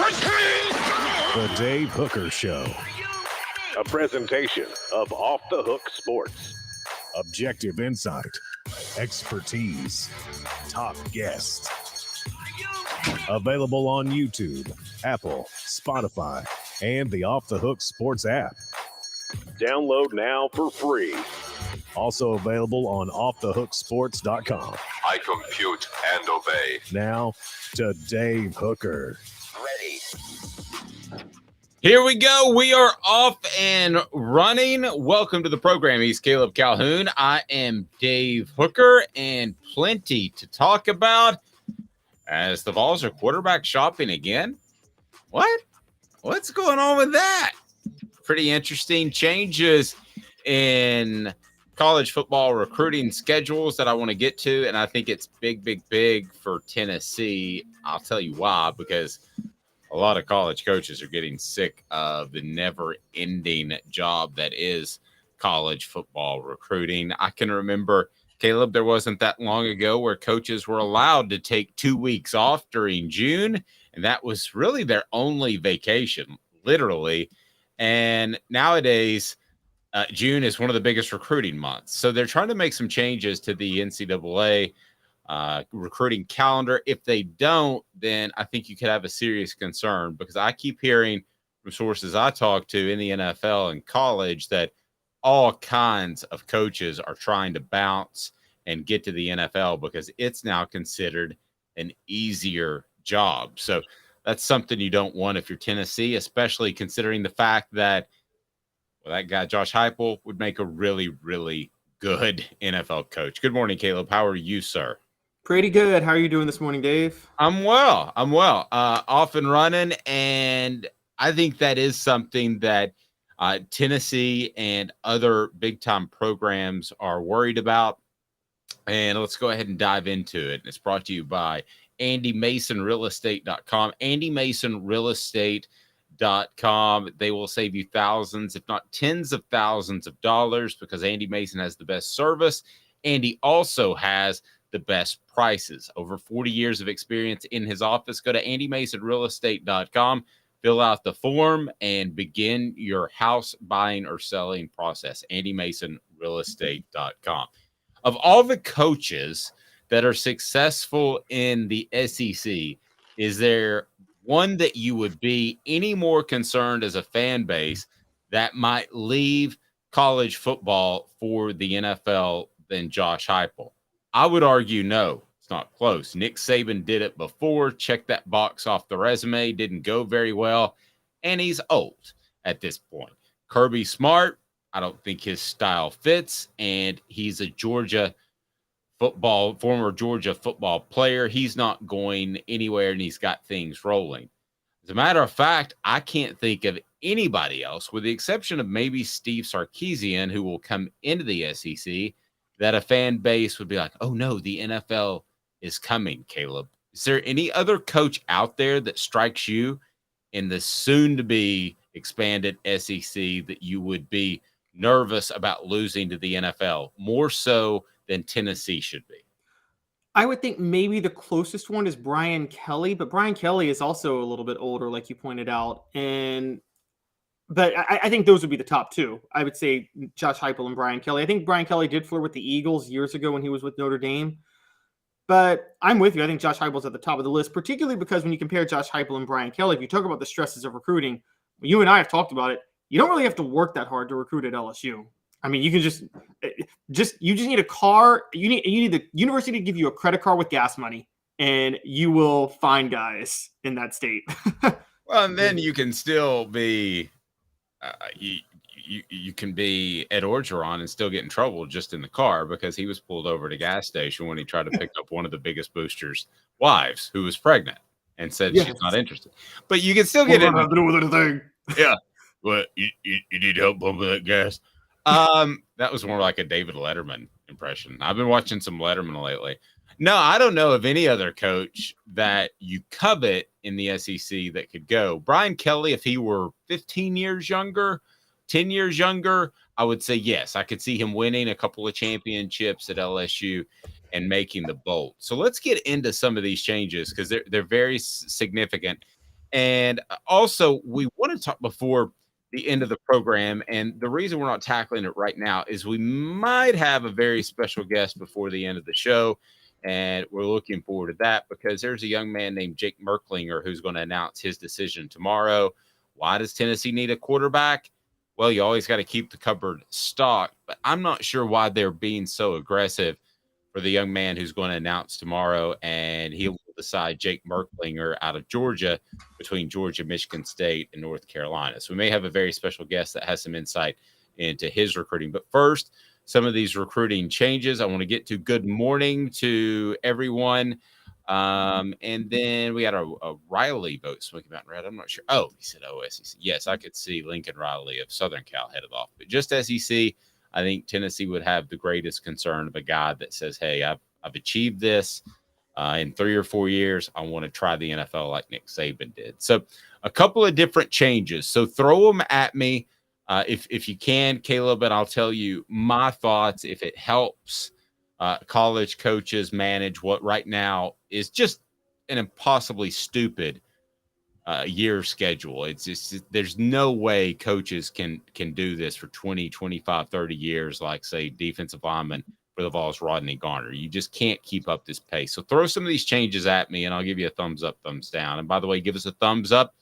The Dave Hooker Show. A presentation of Off the Hook Sports. Objective insight, expertise, top guests. Available on YouTube, Apple, Spotify, and the Off the Hook Sports app. Download now for free. Also available on offthehooksports.com. I compute and obey. Now to Dave Hooker. Ready. Here we go. We are off and running. Welcome to the program. He's Caleb Calhoun. I am Dave Hooker, and plenty to talk about as the Vols are quarterback shopping again. What? What's going on with that? Pretty interesting changes in college football recruiting schedules that I want to get to, and I think it's big for Tennessee. I'll tell you why, because a lot of college coaches are getting sick of the never-ending job that is college football recruiting. I can remember, Caleb, there wasn't that long ago where coaches were allowed to take 2 weeks off during June, and that was really their only vacation, literally. And nowadays, June is one of the biggest recruiting months. So they're trying to make some changes to the NCAA recruiting calendar. If they don't, then I think you could have a serious concern, because I keep hearing from sources I talk to in the NFL and college that all kinds of coaches are trying to bounce and get to the NFL because it's now considered an easier job. So that's something you don't want if you're Tennessee, especially considering the fact that that guy, Josh Heupel, would make a really, really good NFL coach. Good morning, Caleb. How are you, sir? Pretty good. How are you doing this morning, Dave? I'm well. Off and running, and I think that is something that Tennessee and other big-time programs are worried about. And let's go ahead and dive into it. It's brought to you by AndyMasonRealEstate.com. AndyMasonRealEstate.com. They will save you thousands, if not tens of thousands of dollars, because Andy Mason has the best service. Andy also has the best prices. Over 40 years of experience in his office. Go to AndyMasonRealEstate.com, fill out the form, and begin your house buying or selling process. AndyMasonRealEstate.com. Of all the coaches that are successful in the SEC, is there one that you would be any more concerned as a fan base that might leave college football for the NFL than Josh Heupel? I would argue no, it's not close. Nick Saban did it before, checked that box off the resume, didn't go very well, and he's old at this point. Kirby Smart, I don't think his style fits, and he's a former Georgia football player. He's not going anywhere, and he's got things rolling. As a matter of fact, I can't think of anybody else, with the exception of maybe Steve Sarkisian, who will come into the SEC, that a fan base would be like, oh no, the NFL is coming, Caleb. Is there any other coach out there that strikes you in the soon-to-be expanded SEC that you would be nervous about losing to the NFL, more so than Tennessee should be? I would think maybe the closest one is Brian Kelly, but Brian Kelly is also a little bit older, like you pointed out. But I think those would be the top two. I would say Josh Heupel and Brian Kelly. I think Brian Kelly did flirt with the Eagles years ago when he was with Notre Dame. But I'm with you. I think Josh Heupel's at the top of the list, particularly because when you compare Josh Heupel and Brian Kelly, if you talk about the stresses of recruiting, you and I have talked about it. You don't really have to work that hard to recruit at LSU. I mean, you can just need a car. You need the university to give you a credit card with gas money, and you will find guys in that state. Well, and then you can still be, you can be Ed Orgeron and still get in trouble just in the car because he was pulled over at a gas station when he tried to pick up one of the biggest boosters' wives who was pregnant and said she's not interested. But you can still get in. Nothing to do with anything. Yeah. Well, you need help pumping that gas. That was more like a David Letterman impression. I've been watching some Letterman lately. No, I don't know of any other coach that you covet in the SEC that could go. Brian Kelly, if he were 15 years younger, 10 years younger, I would say yes. I could see him winning a couple of championships at LSU and making the bowl. So let's get into some of these changes because they're very significant. And also, we want to talk before the end of the program. And the reason we're not tackling it right now is we might have a very special guest before the end of the show. And we're looking forward to that because there's a young man named Jake Merklinger who's going to announce his decision tomorrow. Why does Tennessee need a quarterback? Well, you always got to keep the cupboard stocked, but I'm not sure why they're being so aggressive for the young man who's going to announce tomorrow, and he will decide Jake Merklinger out of Georgia between Georgia, Michigan State, and North Carolina. So we may have a very special guest that has some insight into his recruiting. But first, some of these recruiting changes I want to get to. Good morning to everyone. And then we had a Riley vote, Smoky Mountain Red. I'm not sure. Oh, he said OSEC. Yes, I could see Lincoln Riley of Southern Cal headed off. But just SEC, I think Tennessee would have the greatest concern of a guy that says, hey, I've achieved this in 3 or 4 years. I want to try the NFL like Nick Saban did. So a couple of different changes. So throw them at me if you can, Caleb, and I'll tell you my thoughts if it helps college coaches manage what right now is just an impossibly stupid year schedule. It's just there's no way coaches can do this for 20, 25, 30 years like, say, defensive lineman for the Vols, Rodney Garner. You just can't keep up this pace. So throw some of these changes at me, and I'll give you a thumbs up, thumbs down. And by the way, give us a thumbs up.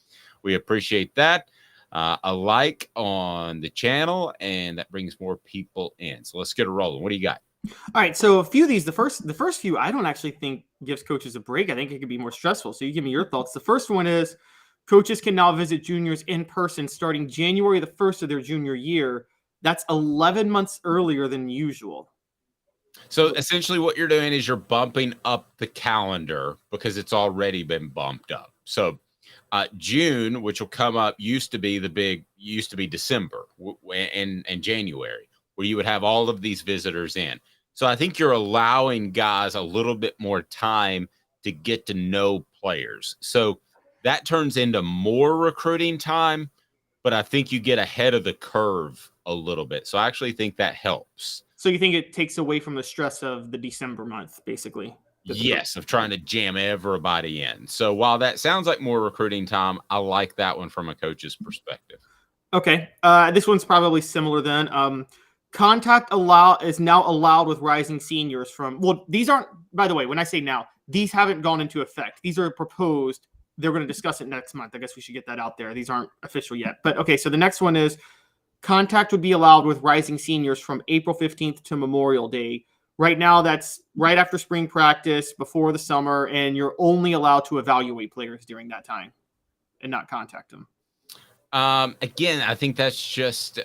We appreciate that. A like on the channel, and that brings more people in. So let's get it rolling. What do you got? All right, so a few of these, the first few, I don't actually think gives coaches a break. I think it could be more stressful. So you give me your thoughts. The first one is coaches can now visit juniors in person starting January the 1st of their junior year. That's 11 months earlier than usual. So essentially what you're doing is you're bumping up the calendar because it's already been bumped up. So June, which will come up, used to be December and January, where you would have all of these visitors in. So I think you're allowing guys a little bit more time to get to know players. So that turns into more recruiting time, but I think you get ahead of the curve a little bit. So I actually think that helps. So you think it takes away from the stress of the December month, basically? Yes, of trying to jam everybody in. So while that sounds like more recruiting time, I like that one from a coach's perspective. Okay. This one's probably similar then. Contact is now allowed with rising seniors from, well, these aren't, by the way, when I say now, these haven't gone into effect. These are proposed. They're going to discuss it next month. I guess we should get that out there. These aren't official yet. But okay, so the next one is contact would be allowed with rising seniors from April 15th to Memorial Day. Right now, that's right after spring practice, before the summer, and you're only allowed to evaluate players during that time and not contact them. Again, I think that's just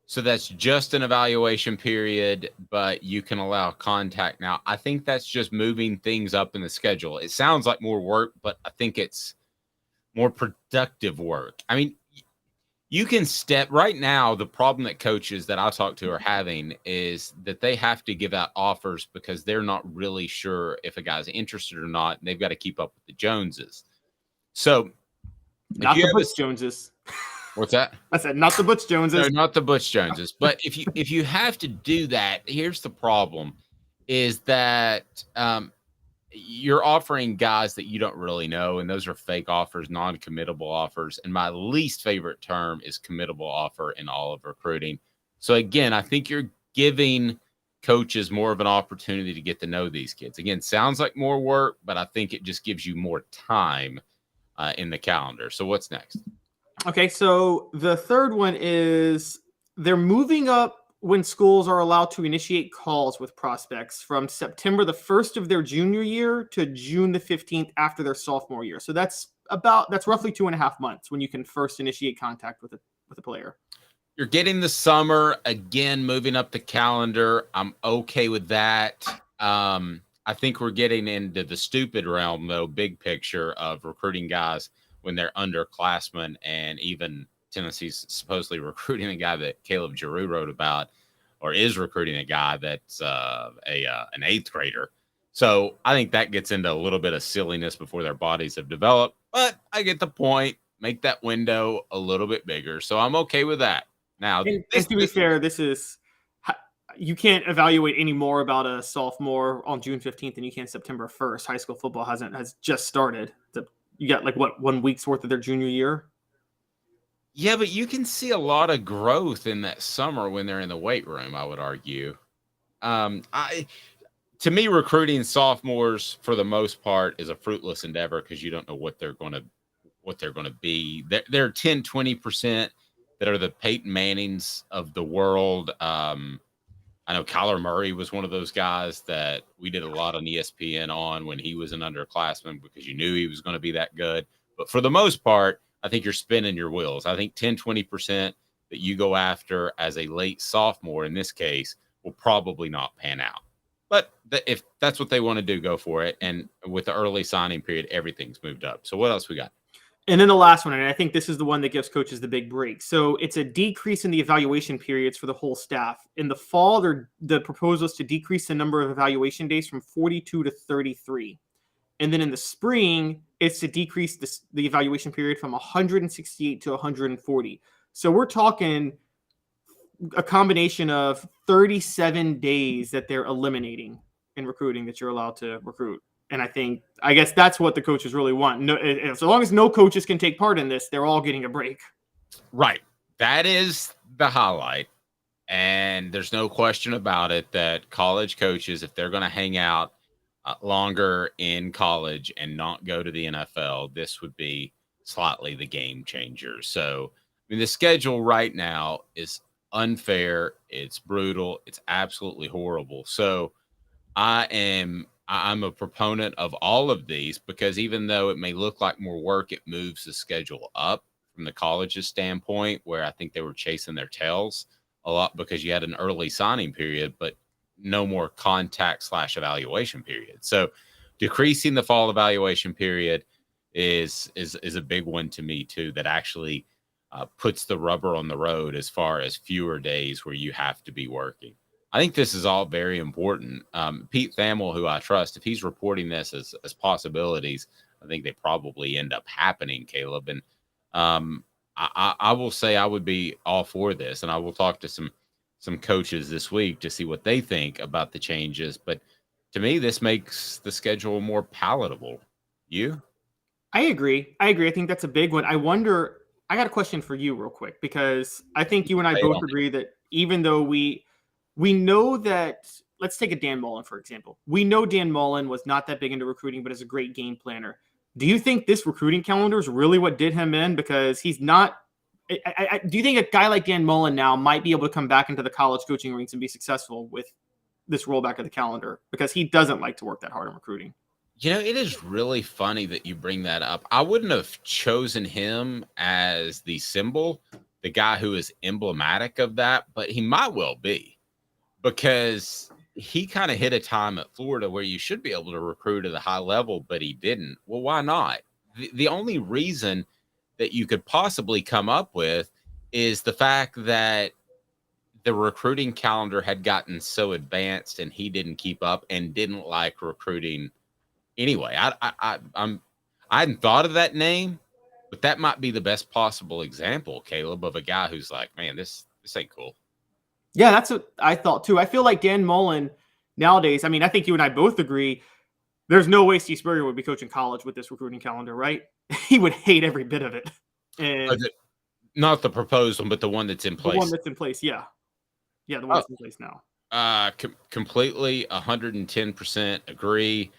so that's just an evaluation period, but you can allow contact now. I think that's just moving things up in the schedule. It sounds like more work, but I think it's more productive work. I mean, you can step right now. The problem that coaches that I talk to are having is that they have to give out offers because they're not really sure if a guy's interested or not. And they've got to keep up with the Joneses. So not the Butch Joneses. What's that? I said not the Butch Joneses. No, not the Butch Joneses. But if you have to do that, here's the problem: is that you're offering guys that you don't really know, and those are fake offers, non-committable offers. And my least favorite term is committable offer in all of recruiting. So again, I think you're giving coaches more of an opportunity to get to know these kids. Again, sounds like more work, but I think it just gives you more time in the calendar. So what's next? Okay, so the third one is they're moving up when schools are allowed to initiate calls with prospects from September the 1st of their junior year to June the 15th after their sophomore year. So that's roughly 2.5 months when you can first initiate contact with a player. You're getting the summer, again, moving up the calendar. I'm okay with that. I think we're getting into the stupid realm, though, big picture of recruiting guys when they're underclassmen, and even Tennessee's supposedly recruiting a guy that Caleb Giroux wrote about, or is recruiting a guy that's an eighth grader. So I think that gets into a little bit of silliness before their bodies have developed. But I get the point. Make that window a little bit bigger. So I'm okay with that. Now, and to be fair, you can't evaluate any more about a sophomore on June 15th than you can September 1st. High school football has just started. you got like 1 week's worth of their junior year. Yeah, but you can see a lot of growth in that summer when they're in the weight room, I would argue. To me, recruiting sophomores for the most part is a fruitless endeavor because you don't know what they're going to be. They're 10, 20% that are the Peyton Mannings of the world. I know Kyler Murray was one of those guys that we did a lot on ESPN on when he was an underclassman because you knew he was going to be that good. But for the most part, I think you're spinning your wheels. I think 10, 20% that you go after as a late sophomore in this case will probably not pan out. But if that's what they want to do, go for it. And with the early signing period, everything's moved up. So what else we got? And then the last one, and I think this is the one that gives coaches the big break. So it's a decrease in the evaluation periods for the whole staff. In the fall, the proposal is to decrease the number of evaluation days from 42 to 33. And then in the spring, it's to decrease the evaluation period from 168 to 140. So we're talking a combination of 37 days that they're eliminating in recruiting that you're allowed to recruit. And I guess that's what the coaches really want. No, so long as no coaches can take part in this, they're all getting a break. Right. That is the highlight. And there's no question about it that college coaches, if they're going to hang out longer in college and not go to the NFL, this would be slightly the game changer. So, I mean, the schedule right now is unfair. It's brutal. It's absolutely horrible. So I'm a proponent of all of these because even though it may look like more work, it moves the schedule up from the college's standpoint, where I think they were chasing their tails a lot because you had an early signing period, but no more contact / evaluation period. So decreasing the fall evaluation period is a big one to me too, that actually puts the rubber on the road as far as fewer days where you have to be working. I think this is all very important. Pete Thamel, who I trust, if he's reporting this as possibilities, I think they probably end up happening, Caleb. And I will say I would be all for this, and I will talk to some coaches this week to see what they think about the changes. But to me, this makes the schedule more palatable. You? I agree. I think that's a big one. I got a question for you real quick, because I think you and I both agree that even though we know that, let's take a Dan Mullen, for example. We know Dan Mullen was not that big into recruiting, but is a great game planner. Do you think this recruiting calendar is really what did him in? Because he's not. Do you think a guy like Dan Mullen now might be able to come back into the college coaching ranks and be successful with this rollback of the calendar? Because he doesn't like to work that hard on recruiting. You know, it is really funny that you bring that up. I wouldn't have chosen him as the symbol, the guy who is emblematic of that, but he might well be. Because he kind of hit a time at Florida where you should be able to recruit at a high level, but he didn't. Well, why not? The only reason that you could possibly come up with is the fact that the recruiting calendar had gotten so advanced and he didn't keep up and didn't like recruiting anyway. I hadn't thought of that name, but that might be the best possible example, Caleb, of a guy who's like, man, this ain't cool. Yeah, that's what I thought too. I feel like Dan Mullen nowadays, I mean, I think you and I both agree, there's no way Steve Spurrier would be coaching college with this recruiting calendar, right? He would hate every bit of it. And not the proposed one, but the one that's in place. The one that's in place, yeah. Yeah, the one that's in place now. Completely 110% agree.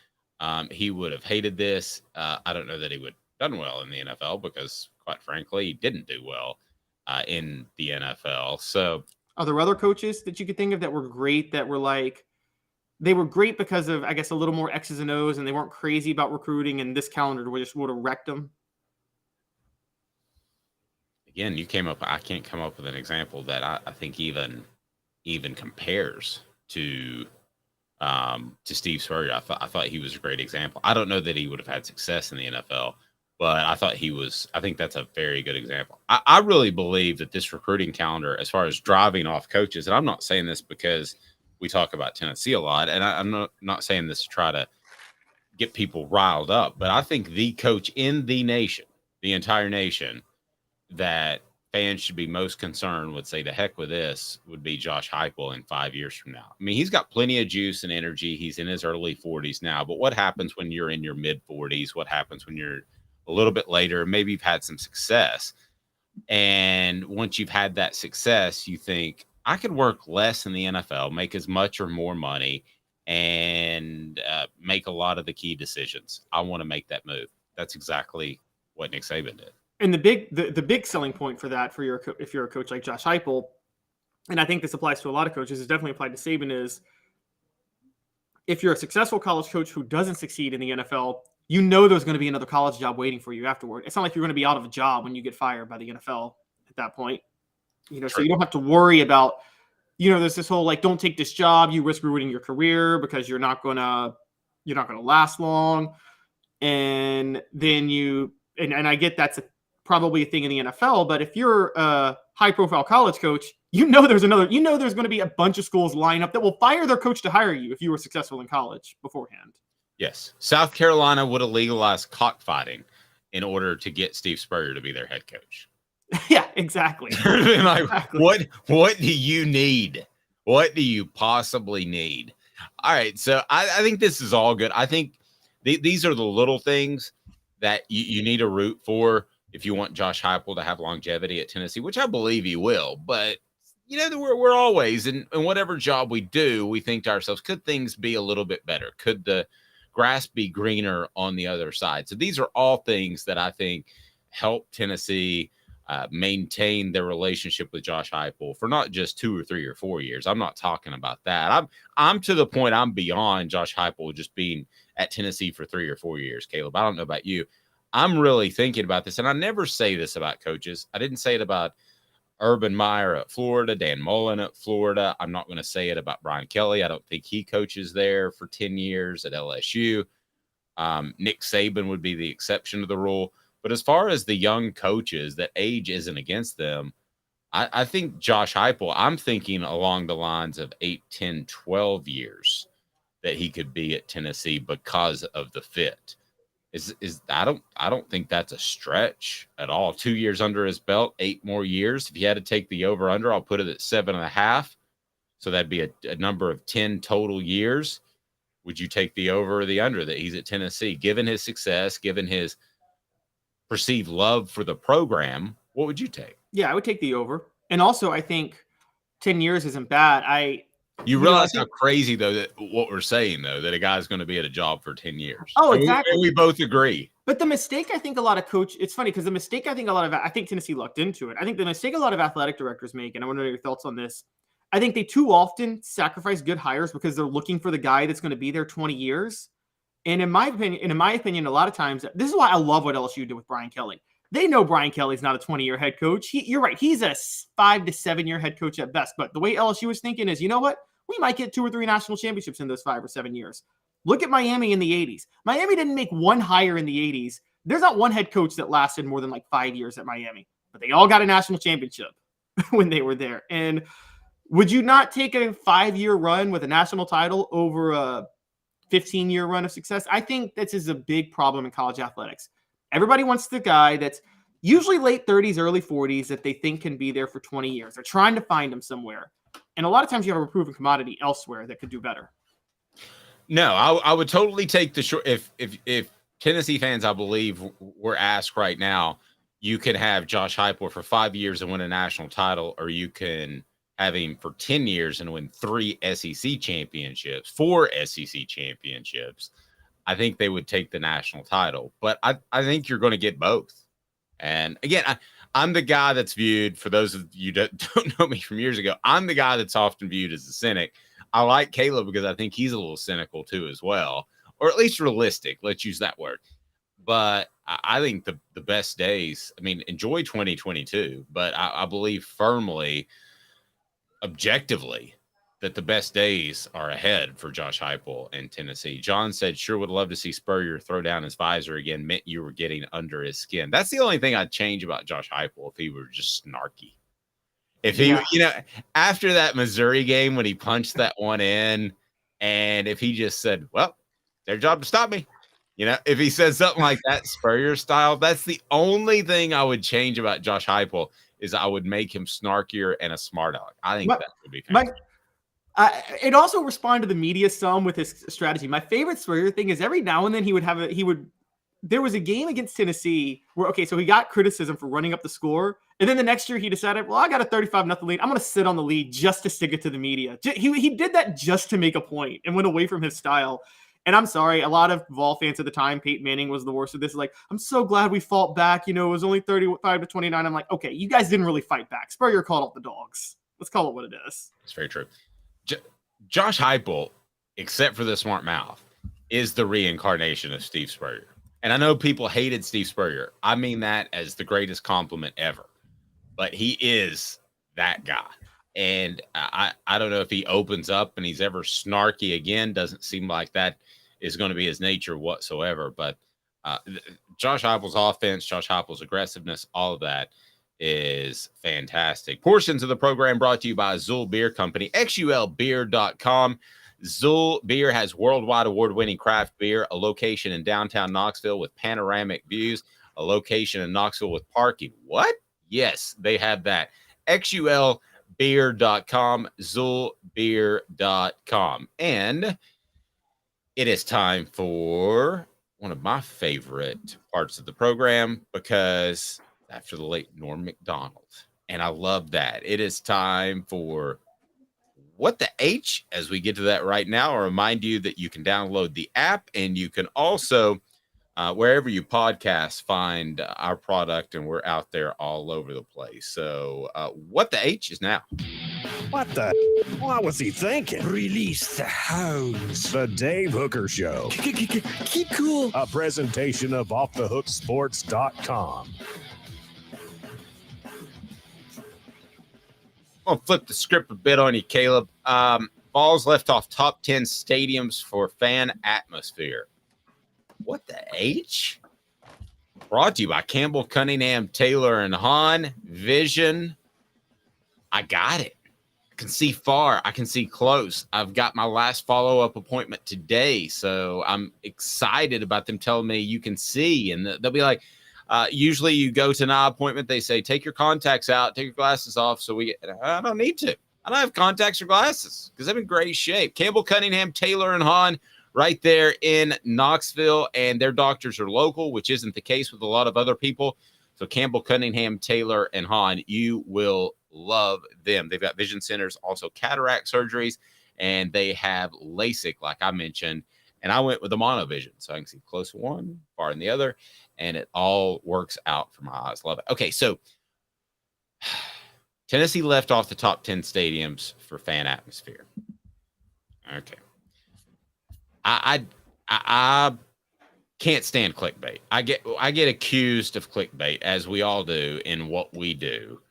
He would have hated this. I don't know that he would have done well in the NFL because, quite frankly, he didn't do well in the NFL. So, are there other coaches that you could think of that were great, that were like, they were great because of, I guess, a little more X's and O's, and they weren't crazy about recruiting, and this calendar just would have wrecked them? Again, I can't come up with an example that I think even compares to Steve Spurrier. I thought he was a great example. I don't know that he would have had success in the NFL, but I think that's a very good example. I really believe that this recruiting calendar, as far as driving off coaches, and I'm not saying this because we talk about Tennessee a lot, and I'm not saying this to try to get people riled up, but I think the coach in the nation, the entire nation, that fans should be most concerned would say, the heck with this, would be Josh Heupel in 5 years from now. I mean, he's got plenty of juice and energy. He's in his early 40s now, but what happens when you're in your mid 40s? What happens when you're a little bit later. Maybe you've had some success. And once you've had that success, you think, I could work less in the NFL, make as much or more money, and make a lot of the key decisions. I want to make that move. That's exactly what Nick Saban did. And the big selling point for that, if you're a coach like Josh Heupel, and I think this applies to a lot of coaches, it's definitely applied to Saban, is if you're a successful college coach who doesn't succeed in the NFL, you know there's going to be another college job waiting for you afterward. It's not like you're going to be out of a job when you get fired by the NFL at that point. So you don't have to worry about, there's this whole, like, don't take this job, you risk ruining your career because you're not going to last long. And then and I get that's probably a thing in the NFL, but if you're a high profile college coach, there's going to be a bunch of schools line up that will fire their coach to hire you if you were successful in college beforehand. Yes. South Carolina would have legalized cockfighting in order to get Steve Spurrier to be their head coach. Yeah, exactly. Exactly. What do you need? What do you possibly need? All right. So I think this is all good. I think these are the little things that you need to root for if you want Josh Heupel to have longevity at Tennessee, which I believe he will. But, we're always in whatever job we do, we think to ourselves, could things be a little bit better? Could the grass be greener on the other side? So these are all things that I think help Tennessee maintain their relationship with Josh Heupel for not just 2 or 3 or 4 years. I'm not talking about that. I'm to the point I'm beyond Josh Heupel just being at Tennessee for 3 or 4 years, Caleb. I don't know about you. I'm really thinking about this, and I never say this about coaches. I didn't say it about Urban Meyer at Florida, Dan Mullen at Florida. I'm not going to say it about Brian Kelly. I don't think he coaches there for 10 years at LSU. Nick Saban would be the exception to the rule. But as far as the young coaches, that age isn't against them. I think Josh Heupel, I'm thinking along the lines of 8, 10, 12 years that he could be at Tennessee because of the fit. I don't think that's a stretch at all. 2 years under his belt, 8 more years. If you had to take the over under, I'll put it at 7.5. So that'd be a number of 10 total years. Would you take the over or the under that he's at Tennessee? Given his success, given his perceived love for the program, what would you take? Yeah, I would take the over. And also, I think 10 years isn't bad. You realize how crazy, though, that what we're saying, though, that a guy's going to be at a job for 10 years. Oh, exactly. And we both agree. But the mistake, I think a lot of it's funny because the mistake I think Tennessee lucked into it. I think the mistake a lot of athletic directors make, and I want to know your thoughts on this, I think they too often sacrifice good hires because they're looking for the guy that's going to be there 20 years. And in my opinion, a lot of times, this is why I love what LSU did with Brian Kelly. They know Brian Kelly's not a 20-year head coach. You're right. He's a 5 to 7 year head coach at best. But the way LSU was thinking is, you know what? We might get 2 or 3 national championships in those 5 or 7 years. Look at Miami in the 80s. Miami didn't make one hire in the 80s. There's not one head coach that lasted more than like 5 years at Miami. But they all got a national championship when they were there. And would you not take a 5-year run with a national title over a 15-year run of success? I think this is a big problem in college athletics. Everybody wants the guy that's usually late 30s, early 40s that they think can be there for 20 years. They're trying to find him somewhere. And a lot of times you have a proven commodity elsewhere that could do better. No, I would totally take the short. If Tennessee fans, I believe, were asked right now, you can have Josh Heupel for 5 years and win a national title, or you can have him for 10 years and win 3 SEC championships, 4 SEC championships. I think they would take the national title, but I think you're going to get both. And again, I'm the guy that's viewed, for those of you that don't know me from years ago, I'm the guy that's often viewed as a cynic. I like Caleb because I think he's a little cynical too as well, or at least realistic. Let's use that word. But I think the best days, enjoy 2022, but I believe firmly, objectively, that the best days are ahead for Josh Heupel and Tennessee. John said, sure would love to see Spurrier throw down his visor again. Meant you were getting under his skin. That's the only thing I'd change about Josh Heupel if he were just snarky. If he, after that Missouri game when he punched that one in, and if he just said, well, their job to stop me. If he said something like that, Spurrier style, that's the only thing I would change about Josh Heupel is I would make him snarkier and a smart aleck. I think that would be fantastic. It also responded to the media some with his strategy. My favorite Spurrier thing is every now and then he would there was a game against Tennessee where, okay, so he got criticism for running up the score. And then the next year he decided, well, I got a 35-0 lead. I'm going to sit on the lead just to stick it to the media. He did that just to make a point and went away from his style. And I'm sorry, a lot of Vol fans at the time, Peyton Manning was the worst of this. Like, I'm so glad we fought back. You know, it was only 35-29. I'm like, okay, you guys didn't really fight back. Spurrier called up the dogs. Let's call it what it is. It's very true. Josh Heupel, except for the smart mouth, is the reincarnation of Steve Spurrier. And I know people hated Steve Spurrier. I mean that as the greatest compliment ever. But he is that guy. And I don't know if he opens up and he's ever snarky again. Doesn't seem like that is going to be his nature whatsoever. But Josh Heupel's offense, Josh Heupel's aggressiveness, all of that is fantastic. Portions of the program brought to you by Azul Beer Company, xulbeer.com. Zul Beer has worldwide award-winning craft beer, a location in downtown Knoxville with panoramic views, a location in Knoxville with parking. What? Yes, they have that. xulbeer.com, zulbeer.com. And it is time for one of my favorite parts of the program, because after the late Norm Macdonald, and I love that. It is time for What the H, as we get to that right now. I'll remind you that you can download the app, and you can also, wherever you podcast, find our product, and we're out there all over the place. So What the H is now. What the? What was he thinking? Release the hounds. The Dave Hooker Show. Keep cool. A presentation of OffTheHookSports.com. I'll flip the script a bit on you, Caleb. Vols left off top 10 stadiums for fan atmosphere. What the H? Brought to you by Campbell, Cunningham, Taylor, and Hahn. Vision. I got it. I can see far. I can see close. I've got my last follow-up appointment today, so I'm excited about them telling me you can see. And they'll be like, usually you go to an eye appointment, they say, take your contacts out, take your glasses off. So I don't need to. I don't have contacts or glasses because I'm in great shape. Campbell, Cunningham, Taylor, and Hahn right there in Knoxville, and their doctors are local, which isn't the case with a lot of other people. So Campbell, Cunningham, Taylor, and Hahn, you will love them. They've got vision centers, also cataract surgeries, and they have LASIK, like I mentioned. And I went with the monovision, so I can see close one, far in the other, and it all works out for my eyes. Love it. Okay, so Tennessee left off the top 10 stadiums for fan atmosphere. Okay. I can't stand clickbait. I get accused of clickbait, as we all do in what we do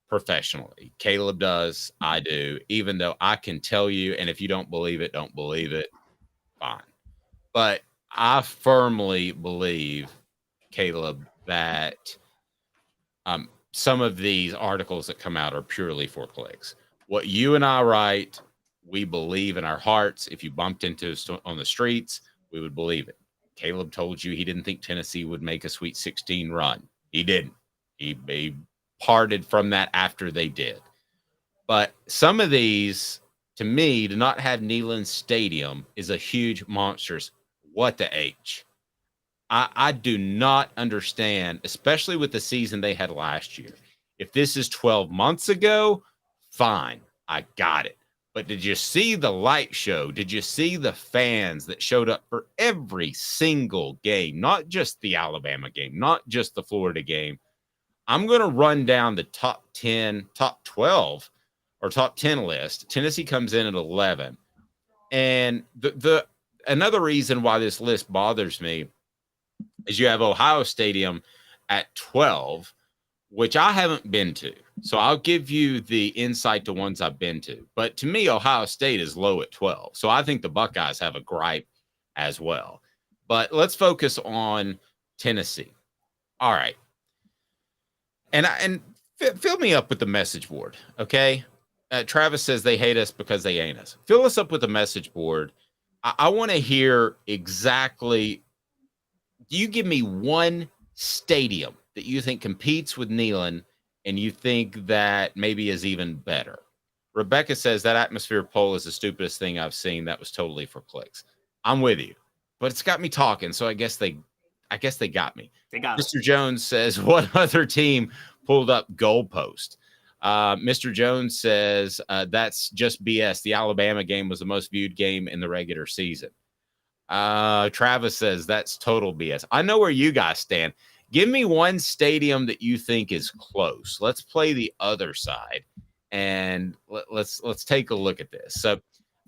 professionally. Caleb does, I do, even though I can tell you, and if you don't believe it, don't believe it. Fine. But I firmly believe, Caleb, that some of these articles that come out are purely for clicks. What you and I write, we believe in our hearts. If you bumped into us on the streets, we would believe it. Caleb told you he didn't think Tennessee would make a Sweet 16 run. He didn't. He parted from that after they did. But some of these, to me, to not have Neyland Stadium is a huge, monstrous what the H. I do not understand, especially with the season they had last year. If this is 12 months ago, fine. I got it. But did you see the light show? Did you see the fans that showed up for every single game? Not just the Alabama game, not just the Florida game. I'm going to run down the top 10, top 12, or top 10 list. Tennessee comes in at 11. And the another reason why this list bothers me is you have Ohio Stadium at 12, which I haven't been to. So I'll give you the insight to ones I've been to. But to me, Ohio State is low at 12. So I think the Buckeyes have a gripe as well. But let's focus on Tennessee. All right. And fill me up with the message board, okay? Travis says they hate us because they ain't us. Fill us up with the message board. I want to hear exactly. Do you give me one stadium that you think competes with Neyland and you think that maybe is even better? Rebecca says that atmosphere poll is the stupidest thing I've seen. That was totally for clicks. I'm with you, but it's got me talking. So I guess I guess they got me. They got it. Mr. Jones says, what other team pulled up goalpost? Mr. Jones says, that's just BS. The Alabama game was the most viewed game in the regular season. Travis says, that's total BS. I know where you guys stand. Give me one stadium that you think is close. Let's play the other side, and let's take a look at this. So,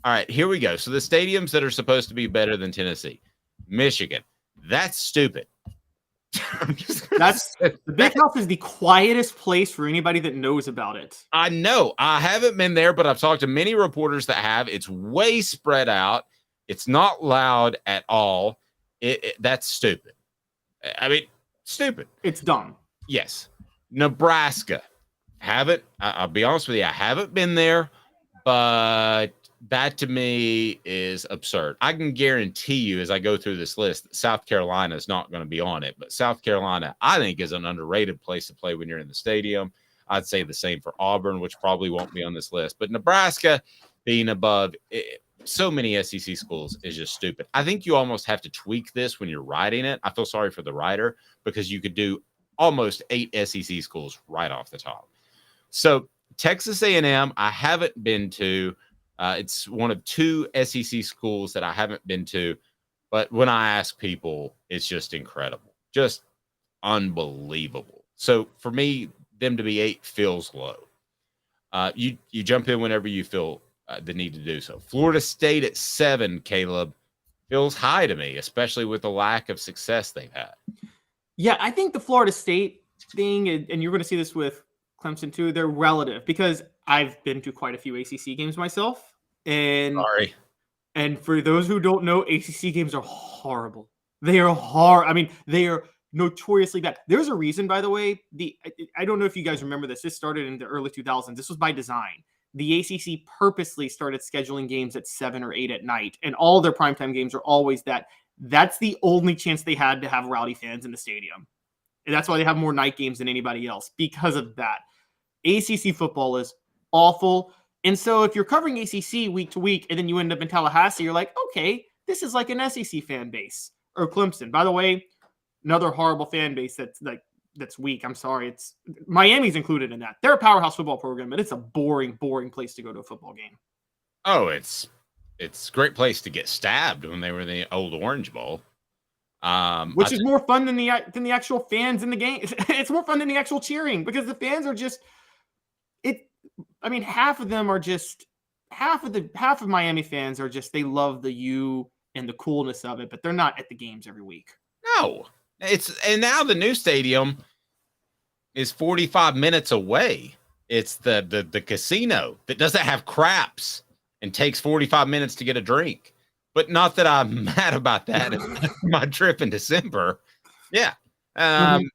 all right, here we go. So the stadiums that are supposed to be better than Tennessee, Michigan, that's stupid. That's the Big House is the quietest place for anybody that knows about it. I know. I haven't been there, but I've talked to many reporters that have. It's way spread out. It's not loud at all. That's stupid. I mean, stupid. It's dumb. Yes. Nebraska. I'll be honest with you. I haven't been there, but that to me is absurd. I can guarantee you as I go through this list, that South Carolina is not going to be on it, but South Carolina, I think, is an underrated place to play when you're in the stadium. I'd say the same for Auburn, which probably won't be on this list, but Nebraska being above so many SEC schools is just stupid. I think you almost have to tweak this when you're writing it. I feel sorry for the writer because you could do almost 8 SEC schools right off the top. So Texas A&M, I haven't been to. It's one of 2 SEC schools that I haven't been to, but when I ask people, it's just incredible, just unbelievable. So for me, them to be 8 feels low. You jump in whenever you feel the need to do so. Florida State at 7, Caleb, feels high to me, especially with the lack of success they've had. Yeah, I think the Florida State thing, and you're going to see this with Clemson too, they're relative because I've been to quite a few ACC games myself. And for those who don't know, ACC games are horrible. They are hard. I mean, they are notoriously bad. There's a reason, by the way. I don't know if you guys remember this. This started in the early 2000s. This was by design. The ACC purposely started scheduling games at 7 or 8 at night, and all their primetime games are always that. That's the only chance they had to have rowdy fans in the stadium. And that's why they have more night games than anybody else, because of that. ACC football is awful. And so if you're covering ACC week to week and then you end up in Tallahassee, you're like, okay, this is like an SEC fan base. Or Clemson. By the way, another horrible fan base that's weak. I'm sorry. It's Miami's included in that. They're a powerhouse football program, but it's a boring place to go to a football game. Oh, it's a great place to get stabbed when they were in the old Orange Bowl. Which is more fun than the actual fans in the game. It's more fun than the actual cheering because the fans are just half of Miami fans are just, they love the U and the coolness of it, but they're not at the games every week. No, and now the new stadium is 45 minutes away. It's the casino that doesn't have craps and takes 45 minutes to get a drink. But not that I'm mad about that. My trip in December. Yeah.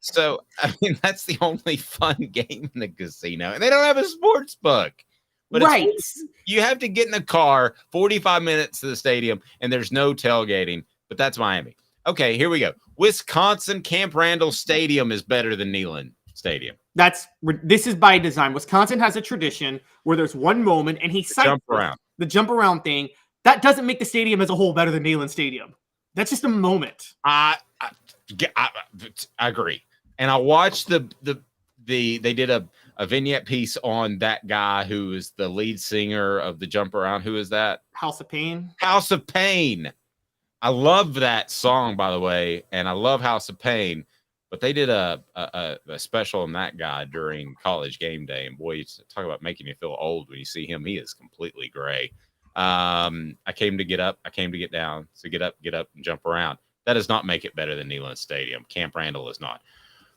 So, I mean, that's the only fun game in the casino. And they don't have a sports book. But right. You have to get in the car 45 minutes to the stadium, and there's no tailgating. But that's Miami. Okay, here we go. Wisconsin Camp Randall Stadium is better than Neyland Stadium. This is by design. Wisconsin has a tradition where there's one moment, and the jump around thing. That doesn't make the stadium as a whole better than Neyland Stadium. That's just a moment. I agree. And I watched they did a vignette piece on that guy who is the lead singer of the Jump Around. Who is that? House of Pain. House of Pain. I love that song, by the way, and I love House of Pain. But they did a special on that guy during College Game Day, and boy, you talk about making you feel old when you see him. He is completely gray. I came to get up, I came to get down. So get up, and jump around. That does not make it better than Neyland Stadium. Camp Randall is not.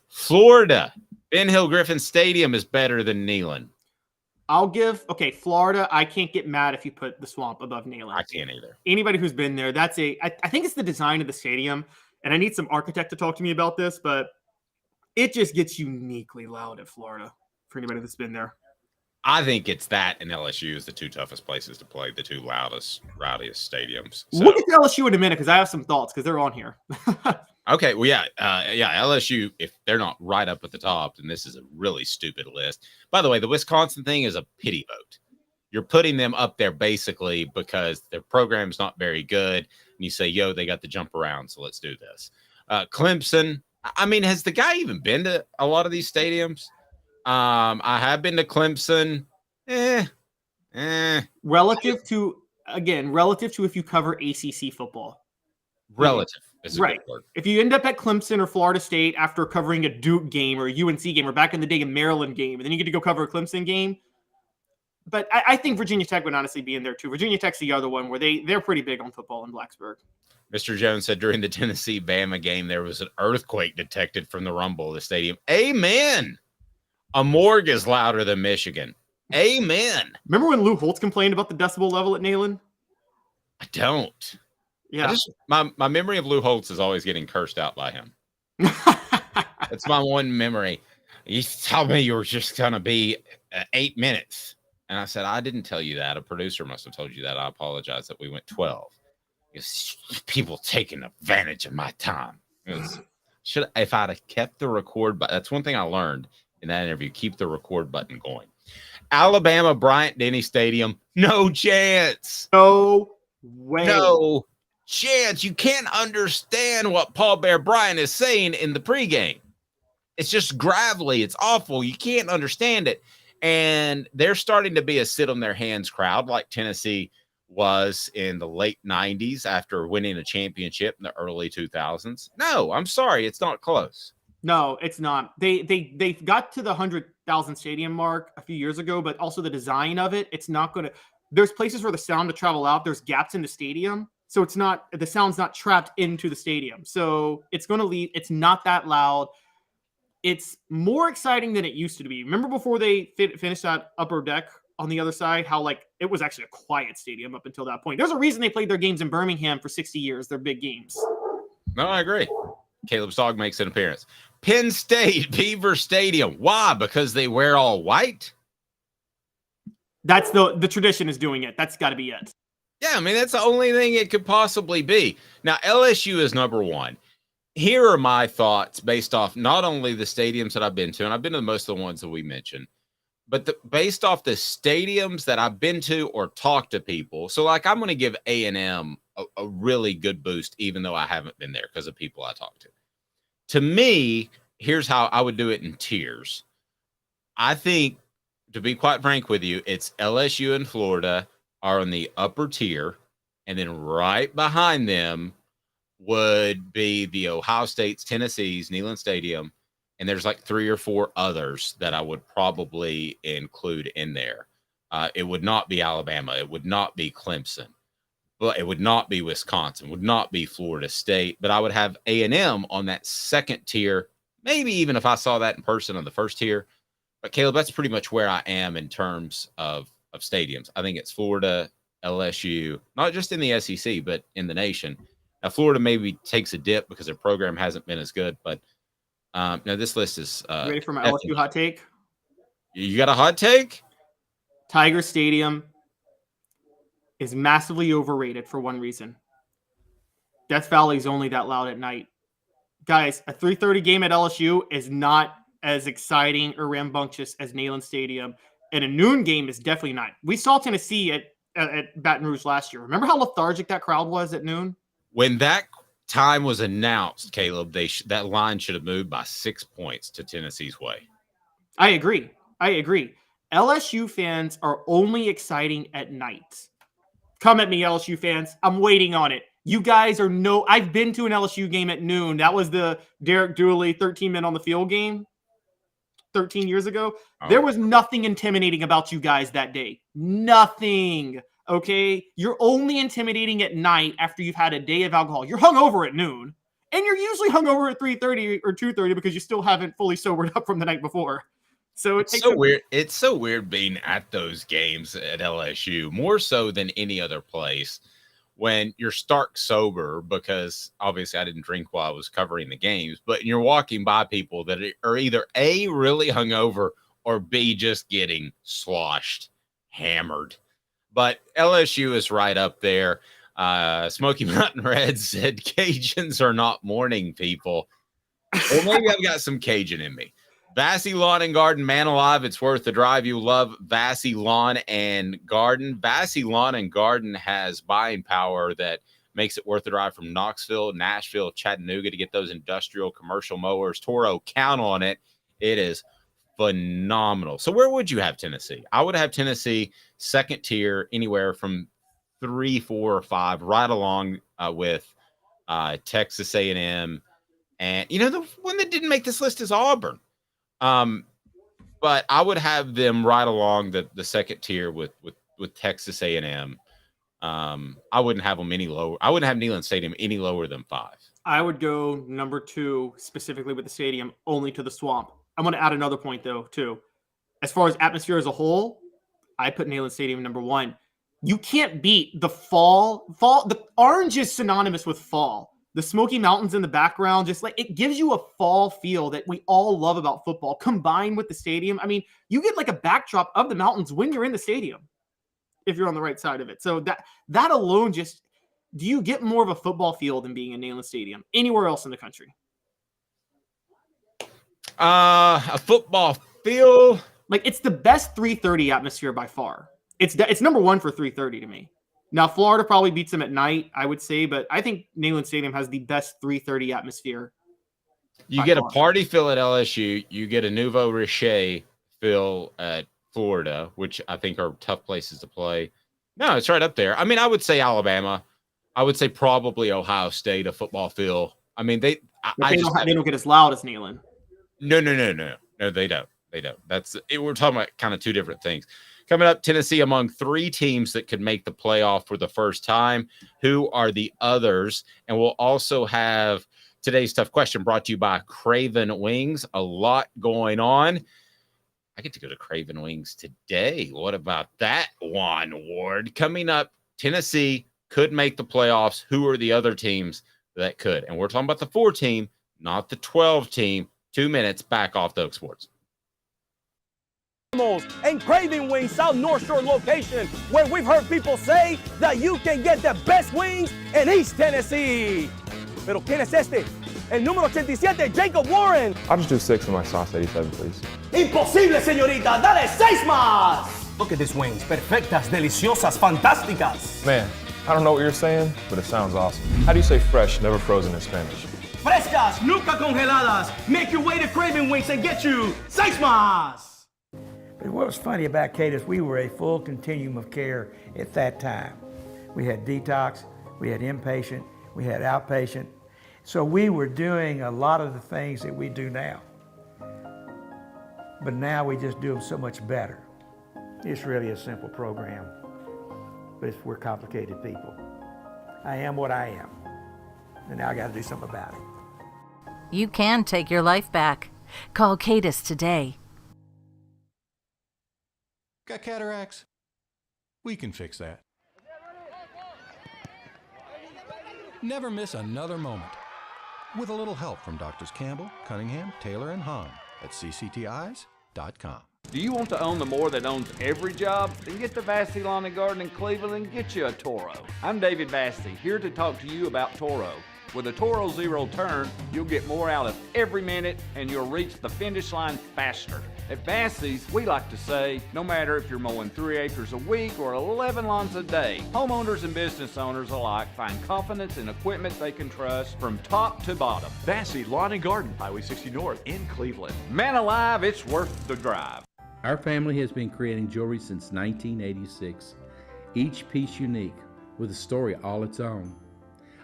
Florida, Ben Hill Griffin Stadium is better than Neyland. Florida, I can't get mad if you put the Swamp above Neyland. I can't either. Anybody who's been there, I think it's the design of the stadium, and I need some architect to talk to me about this, but it just gets uniquely loud at Florida for anybody that's been there. I think it's that and LSU is the 2 toughest places to play, the 2 loudest, rowdiest stadiums. So. We'll get to LSU in a minute because I have some thoughts because they're on here. Okay, well, yeah, LSU, if they're not right up at the top, then this is a really stupid list. By the way, the Wisconsin thing is a pity vote. You're putting them up there basically because their program's not very good, and you say, yo, they got the jump around, so let's do this. Clemson. I mean, has the guy even been to a lot of these stadiums? I have been to Clemson. Relative to if you cover ACC football. Relative is a Right. good word. If you end up at Clemson or Florida State after covering a Duke game or a UNC game or back in the day a Maryland game, and then you get to go cover a Clemson game. But I think Virginia Tech would honestly be in there too. Virginia Tech's the other one where they're pretty big on football in Blacksburg. Mr. Jones said during the Tennessee-Bama game, there was an earthquake detected from the rumble of the stadium. Amen. A morgue is louder than Michigan. Amen. Remember when Lou Holtz complained about the decibel level at Neyland? I don't. Yeah. My memory of Lou Holtz is always getting cursed out by him. That's my one memory. You told me you were just going to be 8 minutes. And I said, I didn't tell you that. A producer must have told you that. I apologize that we went 12. It's people taking advantage of my time. If I'd have kept the record button, that's one thing I learned in that interview, keep the record button going. Alabama, Bryant-Denny Stadium, no chance. No way. No chance. You can't understand what Paul Bear Bryant is saying in the pregame. It's just gravelly. It's awful. You can't understand it. And they're starting to be a sit on their hands crowd like Tennessee was in the late 90s after winning a championship in the early 2000s. No, I'm sorry. It's not close. No, it's not. They got to the 100,000 stadium mark a few years ago, but also the design of it, it's not going to – there's places where the sound to travel out. There's gaps in the stadium. So it's not – the sound's not trapped into the stadium. So it's going to leave – it's not that loud. It's more exciting than it used to be. Remember before they finished that upper deck on the other side, how like it was actually a quiet stadium up until that point. There's a reason they played their games in Birmingham for 60 years. They're big games. No, I agree. Caleb's dog makes an appearance. Penn State, Beaver Stadium. Why? Because they wear all white? That's the tradition is doing it. That's got to be it. Yeah, I mean, that's the only thing it could possibly be. Now, LSU is number one. Here are my thoughts based off not only the stadiums that I've been to, and I've been to most of the ones that we mentioned, but based off the stadiums that I've been to or talked to people. So, like, I'm going to give A&M a really good boost, even though I haven't been there because of people I talked to. To me, here's how I would do it in tiers. I think, to be quite frank with you, it's LSU and Florida are on the upper tier, and then right behind them would be the Ohio State's, Tennessee's, Neyland Stadium, and there's like 3 or 4 others that I would probably include in there. It would not be Alabama. It would not be Clemson. But it would not be Wisconsin. Would not be Florida State. But I would have A&M on that second tier, maybe even if I saw that in person on the first tier. But, Caleb, that's pretty much where I am in terms of stadiums. I think it's Florida, LSU, not just in the SEC, but in the nation. Now, Florida maybe takes a dip because their program hasn't been as good, but now this list is You ready for my LSU hot take? You got a hot take? Tiger Stadium is massively overrated for one reason. Death Valley is only that loud at night. Guys, a 3:30 game at LSU is not as exciting or rambunctious as Neyland Stadium, and a noon game is definitely not. We saw Tennessee at Baton Rouge last year. Remember how lethargic that crowd was at noon? When that time was announced, Caleb, that line should have moved by 6 points to Tennessee's way. I agree. LSU fans are only exciting at night. Come at me, LSU fans. I'm waiting on it. You guys are I've been to an LSU game at noon. That was the Derek Dooley 13 men on the field game 13 years ago. Oh. There was nothing intimidating about you guys that day. Nothing. Okay, you're only intimidating at night after you've had a day of alcohol. You're hungover at noon, and you're usually hungover at 3:30 or 2:30 because you still haven't fully sobered up from the night before. So it's so weird. It's so weird being at those games at LSU, more so than any other place, when you're stark sober, because obviously I didn't drink while I was covering the games, but you're walking by people that are either A, really hungover, or B, just getting sloshed, hammered. But LSU is right up there. Smoky Mountain Reds said Cajuns are not morning people. Well, maybe I've got some Cajun in me. Vassy Lawn and Garden, man alive, it's worth the drive. You love Vassy Lawn and Garden. Vassy Lawn and Garden has buying power that makes it worth the drive from Knoxville, Nashville, Chattanooga to get those industrial commercial mowers. Toro, count on it. It is phenomenal. So where would you have Tennessee? I would have Tennessee second tier, anywhere from 3, 4, or 5, right along with Texas A&M. And, the one that didn't make this list is Auburn. But I would have them right along the second tier with Texas A&M. I wouldn't have them any lower. I wouldn't have Neyland Stadium any lower than 5. I would go number 2, specifically with the stadium, only to the Swamp. I'm going to add another point, though, too. As far as atmosphere as a whole, I put Neyland Stadium number 1. You can't beat the fall. The orange is synonymous with fall. The Smoky Mountains in the background, just like it gives you a fall feel that we all love about football, combined with the stadium. I mean, you get like a backdrop of the mountains when you're in the stadium, if you're on the right side of it. So that alone, just, do you get more of a football feel than being in Neyland Stadium anywhere else in the country? A football feel, like it's the best 3:30 atmosphere by far. It's number 1 for 3:30 to me. Now Florida probably beats them at night, I would say, but I think Neyland Stadium has the best 3:30 atmosphere. You get a party feel at LSU, you get a nouveau riche feel at Florida, which I think are tough places to play. No, it's right up there. I mean, I would say Alabama. I would say probably Ohio State, a football feel. I mean, they don't get as loud as Neyland. No, they don't. We're talking about kind of two different things. Coming up, Tennessee among 3 teams that could make the playoff for the first time. Who are the others? And we'll also have today's tough question brought to you by Craven Wings. A lot going on. I get to go to Craven Wings today. What about that, Juan Ward? Coming up, Tennessee could make the playoffs. Who are the other teams that could? And we're talking about the 4 team, not the 12 team. 2 minutes back off the Hook Sports. And Craving Wings South North Shore location, where we've heard people say that you can get the best wings in East Tennessee. Pero ¿quién es este? El número 87, Jacob Warren. I'll just do 6 in my sauce 87, please. Imposible, señorita. Dale 6 más. Look at these wings. Perfectas, deliciosas, fantásticas. Man, I don't know what you're saying, but it sounds awesome. How do you say fresh, never frozen in Spanish? Frescas, nunca congeladas. Make your way to Craving Wings and get you 6 más. But what was funny about Kate is we were a full continuum of care at that time. We had detox, we had inpatient, we had outpatient. So we were doing a lot of the things that we do now. But now we just do them so much better. It's really a simple program, but we're complicated people. I am what I am, and now I got to do something about it. You can take your life back. Call Cadis today. Got cataracts? We can fix that. Never miss another moment. With a little help from Doctors Campbell, Cunningham, Taylor, and Hahn at cctis.com. Do you want to own the more that owns every job? Then get to Vassey Lawn and Garden in Cleveland and get you a Toro. I'm David Vassey, here to talk to you about Toro. With a Toro Zero Turn, you'll get more out of every minute and you'll reach the finish line faster. At Vassey's, we like to say, no matter if you're mowing 3 acres a week or 11 lawns a day, homeowners and business owners alike find confidence in equipment they can trust from top to bottom. Vassey Lawn and Garden, Highway 60 North in Cleveland. Man alive, it's worth the drive. Our family has been creating jewelry since 1986, each piece unique with a story all its own.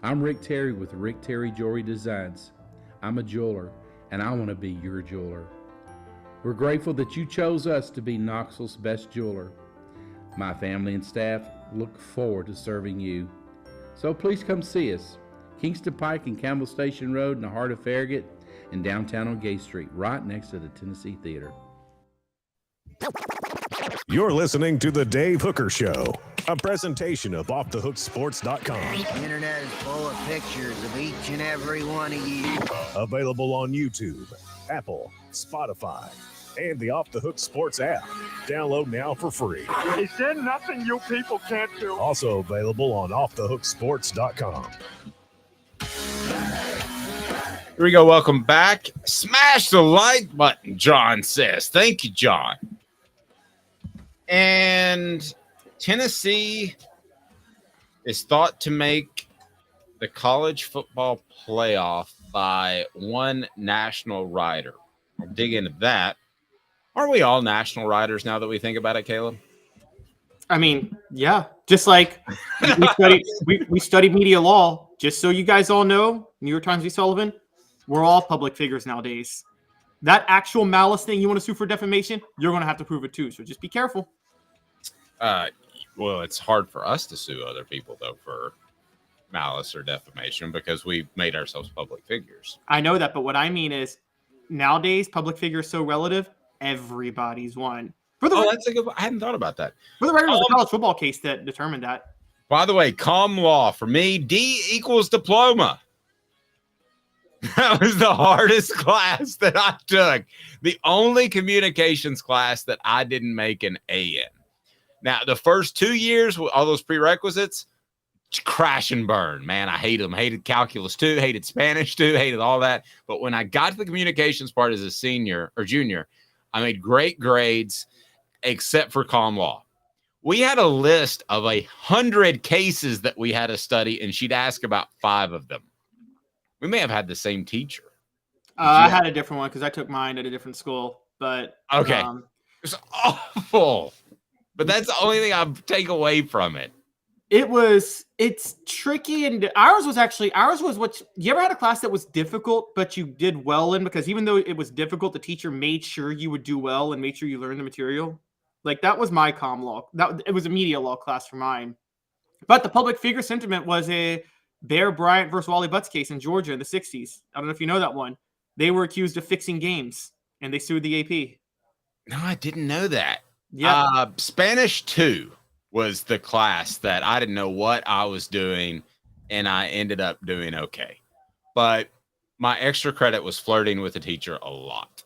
I'm Rick Terry with Rick Terry Jewelry Designs. I'm a jeweler, and I want to be your jeweler. We're grateful that you chose us to be Knoxville's best jeweler. My family and staff look forward to serving you. So please come see us. Kingston Pike and Campbell Station Road in the heart of Farragut and downtown on Gay Street, right next to the Tennessee Theater. You're listening to The Dave Hooker Show, a presentation of OffTheHookSports.com. The internet is full of pictures of each and every one of you. Available on YouTube, Apple, Spotify, and the Off the Hook Sports app. Download now for free. Is there nothing you people can't do? Also available on OffTheHookSports.com. Here we go. Welcome back. Smash the like button, John says. Thank you, John. And Tennessee is thought to make the college football playoff by one national writer. I'll dig into that. Are we all national writers now that we think about it, Caleb? I mean, yeah, just like we studied media law. Just so you guys all know, New York Times v. Sullivan, we're all public figures nowadays. That actual malice thing you want to sue for defamation, you're going to have to prove it too. So just be careful. Well, it's hard for us to sue other people though for malice or defamation because we've made ourselves public figures. I know that, but what I mean is nowadays public figure is so relative. Everybody's one. That's a good. I hadn't thought about that. For the record, it was a college football case that determined that. By the way, comm law for me, D equals diploma. That was the hardest class that I took. The only communications class that I didn't make an A in. Now, the first 2 years with all those prerequisites, crash and burn. Man, I hated them. Hated calculus too. Hated Spanish too. Hated all that. But when I got to the communications part as a senior or junior, I made great grades. Except for comm law. We had a list of 100 cases that we had to study, and she'd ask about 5 of them. We may have had the same teacher. I had a different one because I took mine at a different school. But okay, it's awful. But that's the only thing I take away from it. It's tricky, and ours was what you ever had a class that was difficult, but you did well in because even though it was difficult, the teacher made sure you would do well and made sure you learned the material. Like that was my comm law. It was a media law class for mine. But the public figure sentiment was a Bear Bryant versus Wally Butts case in Georgia in the 60s. I don't know if you know that one. They were accused of fixing games, and they sued the AP. No, I didn't know that. Yeah. Spanish 2 was the class that I didn't know what I was doing, and I ended up doing okay. But my extra credit was flirting with the teacher a lot.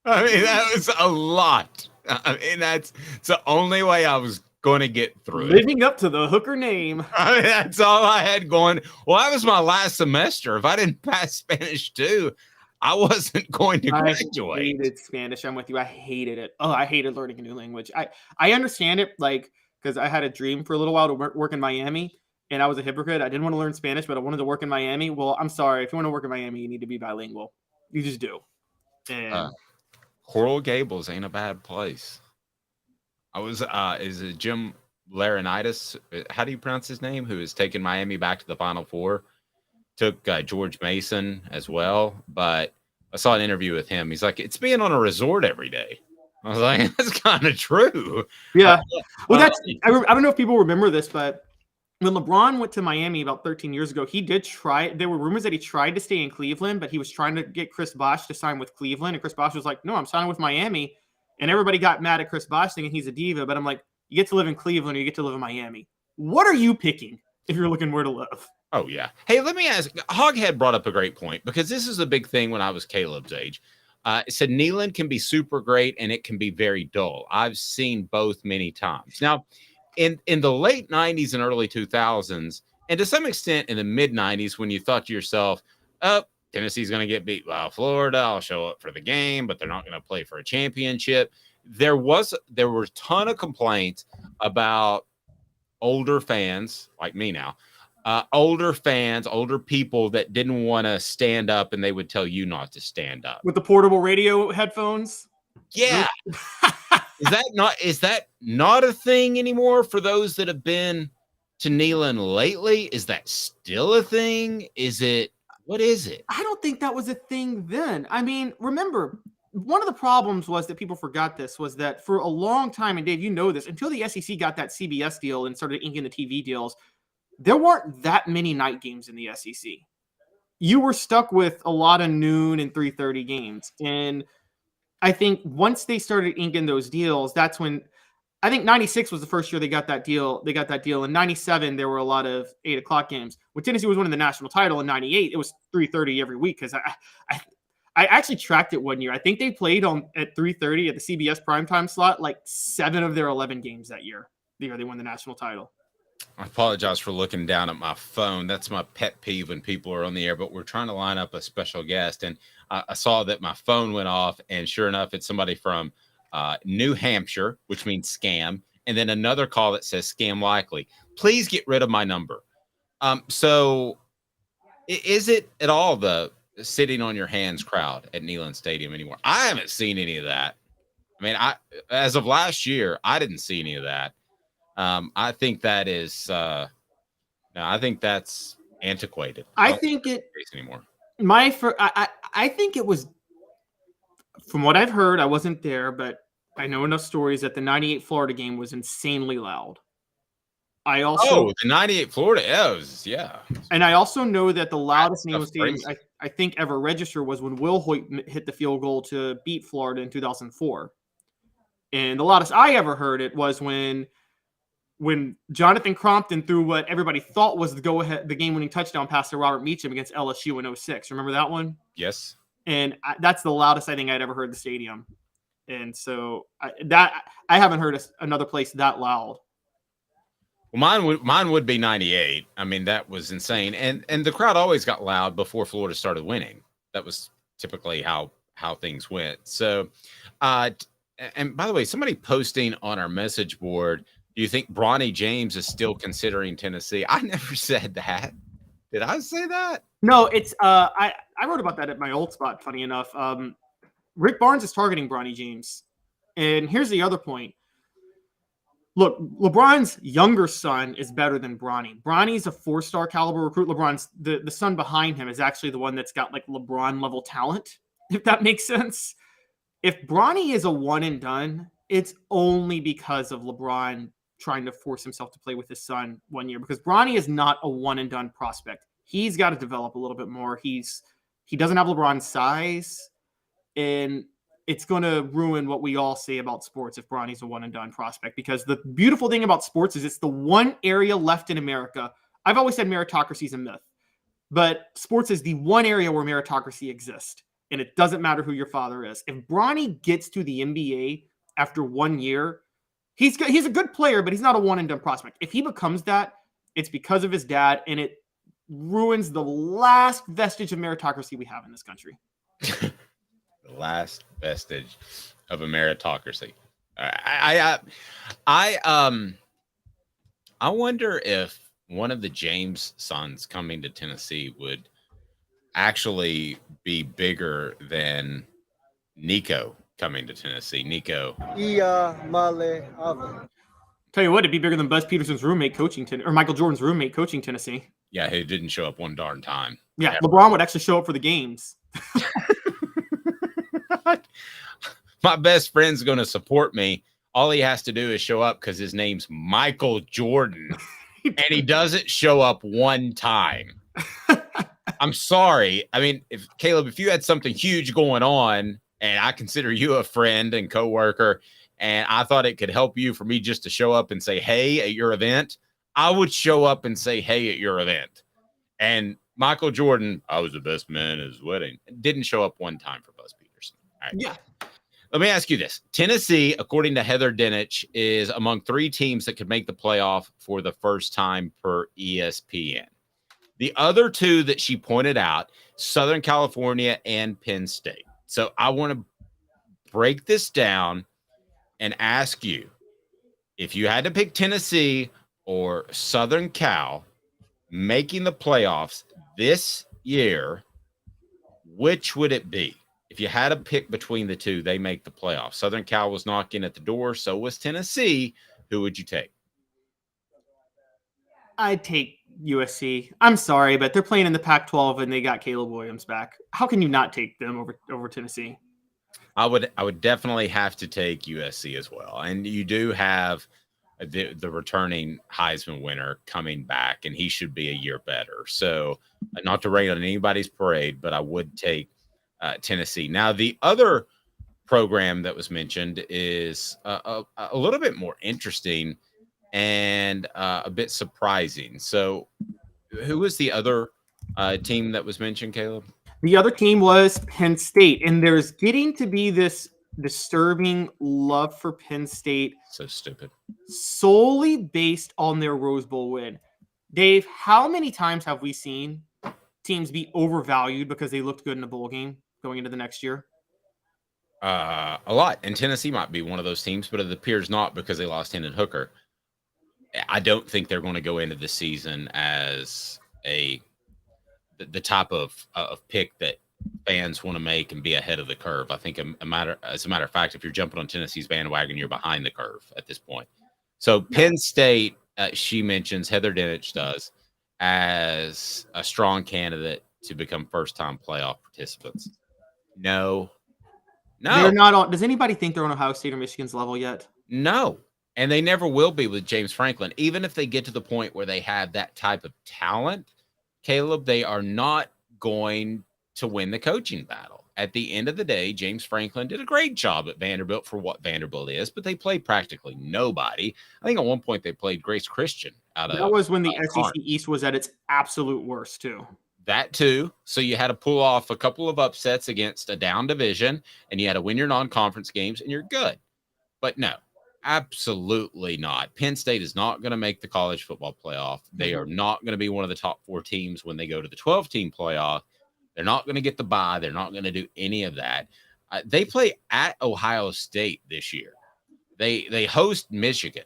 I mean, that was a lot. I mean, that's the only way I was going to get through it. Living up to the Hooker name. I mean, that's all I had going. Well, that was my last semester. If I didn't pass Spanish 2, I wasn't going to graduate. I hated Spanish. I'm with you. I hated it. Oh, I hated learning a new language. I understand it, like, because I had a dream for a little while to work in Miami, and I was a hypocrite. I didn't want to learn Spanish, but I wanted to work in Miami. Well, I'm sorry. If you want to work in Miami, you need to be bilingual. You just do. And Coral Gables ain't a bad place. I was, is it Jim Laurinaitis? How do you pronounce his name? Who has taken Miami back to the Final Four? Took George Mason as well. But I saw an interview with him. He's like, it's being on a resort every day. I was like, that's kind of true. Yeah. Well, I don't know if people remember this, but when LeBron went to Miami about 13 years ago, he did try. There were rumors that he tried to stay in Cleveland, but he was trying to get Chris Bosh to sign with Cleveland. And Chris Bosh was like, no, I'm signing with Miami. And everybody got mad at Chris Bosh thinking he's a diva. But I'm like, you get to live in Cleveland or you get to live in Miami. What are you picking if you're looking where to live? Oh, yeah. Hey, let me ask. Hoghead brought up a great point because this is a big thing when I was Caleb's age. It said Neyland can be super great and it can be very dull. I've seen both many times. Now, in the late 90s and early 2000s, and to some extent in the mid 90s, when you thought to yourself, oh, Tennessee's going to get beat by Florida, I'll show up for the game, but they're not going to play for a championship. There were a ton of complaints about older fans like me now, older fans, older people that didn't want to stand up and they would tell you not to stand up. With the portable radio headphones? Yeah. Is that not a thing anymore for those that have been to Neyland lately? Is that still a thing? What is it? I don't think that was a thing then. I mean, remember, one of the problems was that people forgot this was that for a long time, and Dave, you know this, until the SEC got that CBS deal and started inking the TV deals, there weren't that many night games in the SEC. You were stuck with a lot of noon and 3:30 games. And I think once they started inking those deals, that's when I think 96 was the first year they got that deal. They got that deal. In 97, there were a lot of 8 o'clock games. When Tennessee was winning the national title in 98, it was 3:30 every week because I actually tracked it one year. I think they played at 3:30 at the CBS primetime slot like 7 of their 11 games that year. The year they won the national title. I apologize for looking down at my phone. That's my pet peeve when people are on the air, but we're trying to line up a special guest. And I saw that my phone went off, and sure enough, it's somebody from New Hampshire, which means scam. And then another call that says scam likely. please get rid of my number. So is it at all the sitting on your hands crowd at Neyland Stadium anymore? I haven't seen any of that. I mean, as of last year, I didn't see any of that. I think that is no, I think that's antiquated. I think it anymore. I think it was, from what I've heard, I wasn't there, but I know enough stories that the 98 Florida game was insanely loud. I also the 98 Florida, yeah. And I also know that the loudest Neyland Stadium I think ever registered was when Will Hoyt hit the field goal to beat Florida in 2004. And the loudest I ever heard it was when Jonathan Crompton threw what everybody thought was the game-winning touchdown pass to Robert Meacham against LSU in 2006. Remember that one? Yes. And that's the loudest I think I'd ever heard the stadium. And so I haven't heard another place that loud. Well, mine would be 98. I mean, that was insane. And the crowd always got loud before Florida started winning. That was typically how things went. So, and by the way, somebody posting on our message board, do you think Bronny James is still considering Tennessee? I never said that. Did I say that? No, it's I wrote about that at my old spot, funny enough. Rick Barnes is targeting Bronny James. And here's the other point. Look, LeBron's younger son is better than Bronny. Bronny's a 4-star caliber recruit. LeBron's the son behind him is actually the one that's got like LeBron level talent, if that makes sense. If Bronny is a one and done, it's only because of LeBron trying to force himself to play with his son 1 year, because Bronny is not a one and done prospect. He's got to develop a little bit more. He doesn't have LeBron's size, and it's going to ruin what we all say about sports if Bronny's a one and done prospect, because the beautiful thing about sports is it's the one area left in America. I've always said meritocracy is a myth, but sports is the one area where meritocracy exists, and it doesn't matter who your father is. If Bronny gets to the NBA after 1 year, he's a good player, but he's not a one and done prospect. If he becomes that, it's because of his dad, and it ruins the last vestige of meritocracy we have in this country. The last vestige of a meritocracy. I wonder if one of the James sons coming to Tennessee would actually be bigger than Nico coming to Tennessee. Nico Iamaleava. Tell you what, it'd be bigger than Buzz Peterson's roommate coaching or Michael Jordan's roommate coaching Tennessee. Yeah, who didn't show up one darn time. Yeah, LeBron would actually show up for the games. My best friend's going to support me. All he has to do is show up because his name's Michael Jordan, and he doesn't show up one time. I'm sorry. I mean, if you had something huge going on, and I consider you a friend and coworker, and I thought it could help you for me just to show up and say, hey, at your event, I would show up and say, hey, at your event. And Michael Jordan, I was the best man at his wedding, didn't show up one time for Buzz Peterson. All right. Yeah. Let me ask you this. Tennessee, according to Heather Dinich, is among 3 teams that could make the playoff for the first time per ESPN. The other 2 that she pointed out, Southern California and Penn State. So I want to break this down and ask you, if you had to pick Tennessee or Southern Cal making the playoffs this year, which would it be? If you had to pick between the 2, they make the playoffs. Southern Cal was knocking at the door. So was Tennessee. Who would you take? I'd take USC. I'm sorry, but they're playing in the Pac-12 and they got Caleb Williams back. How can you not take them over Tennessee? I would definitely have to take USC as well. And you do have the returning Heisman winner coming back, and he should be a year better. So not to rain on anybody's parade, but I would take Tennessee. Now, the other program that was mentioned is a little bit more interesting and a bit surprising. So who was the other team that was mentioned, Caleb? The other team was Penn State, and there's getting to be this disturbing love for Penn State. So stupid. Solely based on their Rose Bowl win. Dave, how many times have we seen teams be overvalued because they looked good in a bowl game going into the next year? A lot. And Tennessee might be one of those teams, but it appears not because they lost Hendon Hooker. I don't think they're going to go into the season as the type of pick that fans want to make and be ahead of the curve. I think as a matter of fact, if you're jumping on Tennessee's bandwagon, you're behind the curve at this point. So Penn State, she mentions, Heather Dinich does, as a strong candidate to become first-time playoff participants. No. They're not on. Does anybody think they're on Ohio State or Michigan's level yet? No. And they never will be with James Franklin. Even if they get to the point where they have that type of talent, Caleb, they are not going to win the coaching battle. At the end of the day, James Franklin did a great job at Vanderbilt for what Vanderbilt is, but they played practically nobody. I think at one point they played Grace Christian That was when the SEC East was at its absolute worst, too. That too. So you had to pull off a couple of upsets against a down division, and you had to win your non-conference games, and you're good. But no, absolutely not. Penn State is not going to make the college football playoff. They are not going to be one of the top 4 teams when they go to the 12-team playoff. They're not going to get the bye. They're not going to do any of that. They play at Ohio State this year. They host Michigan.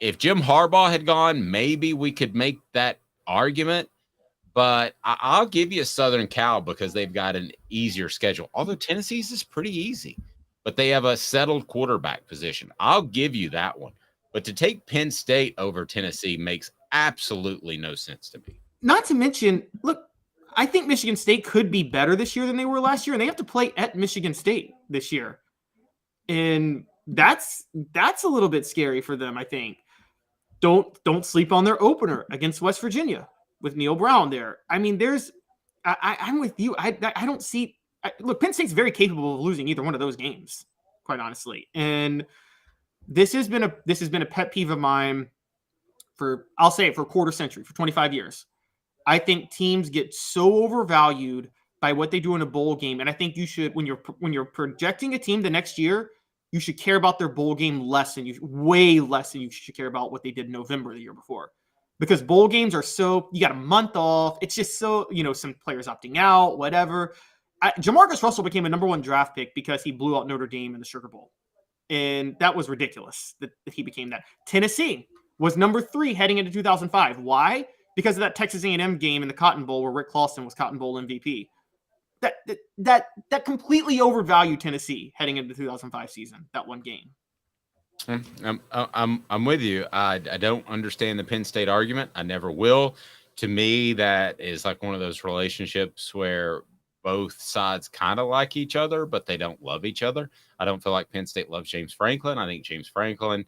If Jim Harbaugh had gone, maybe we could make that argument. But I'll give you Southern Cal because they've got an easier schedule. Although Tennessee's is pretty easy, but they have a settled quarterback position. I'll give you that one. But to take Penn State over Tennessee makes absolutely no sense to me. Not to mention, look, I think Michigan State could be better this year than they were last year, and they have to play at Michigan State this year. And that's a little bit scary for them, I think. Don't sleep on their opener against West Virginia with Neil Brown there. I mean, I'm with you. I don't see look, Penn State's very capable of losing either one of those games, quite honestly. And this has been a pet peeve of mine for a quarter century, for 25 years. I think teams get so overvalued by what they do in a bowl game. And I think you should, when you're projecting a team the next year, you should care about their bowl game way less than you should care about what they did in November the year before. Because bowl games are you got a month off. It's just so, some players opting out, whatever. Jamarcus Russell became a number 1 draft pick because he blew out Notre Dame in the Sugar Bowl. And that was ridiculous that he became that. Tennessee was number 3 heading into 2005. Why? Because of that Texas A&M game in the Cotton Bowl where Rick Clausen was Cotton Bowl MVP. That completely overvalued Tennessee heading into the 2005 season, that one game. I'm with you. I don't understand the Penn State argument. I never will. To me, that is like one of those relationships where both sides kind of like each other, but they don't love each other. I don't feel like Penn State loves James Franklin. I think James Franklin,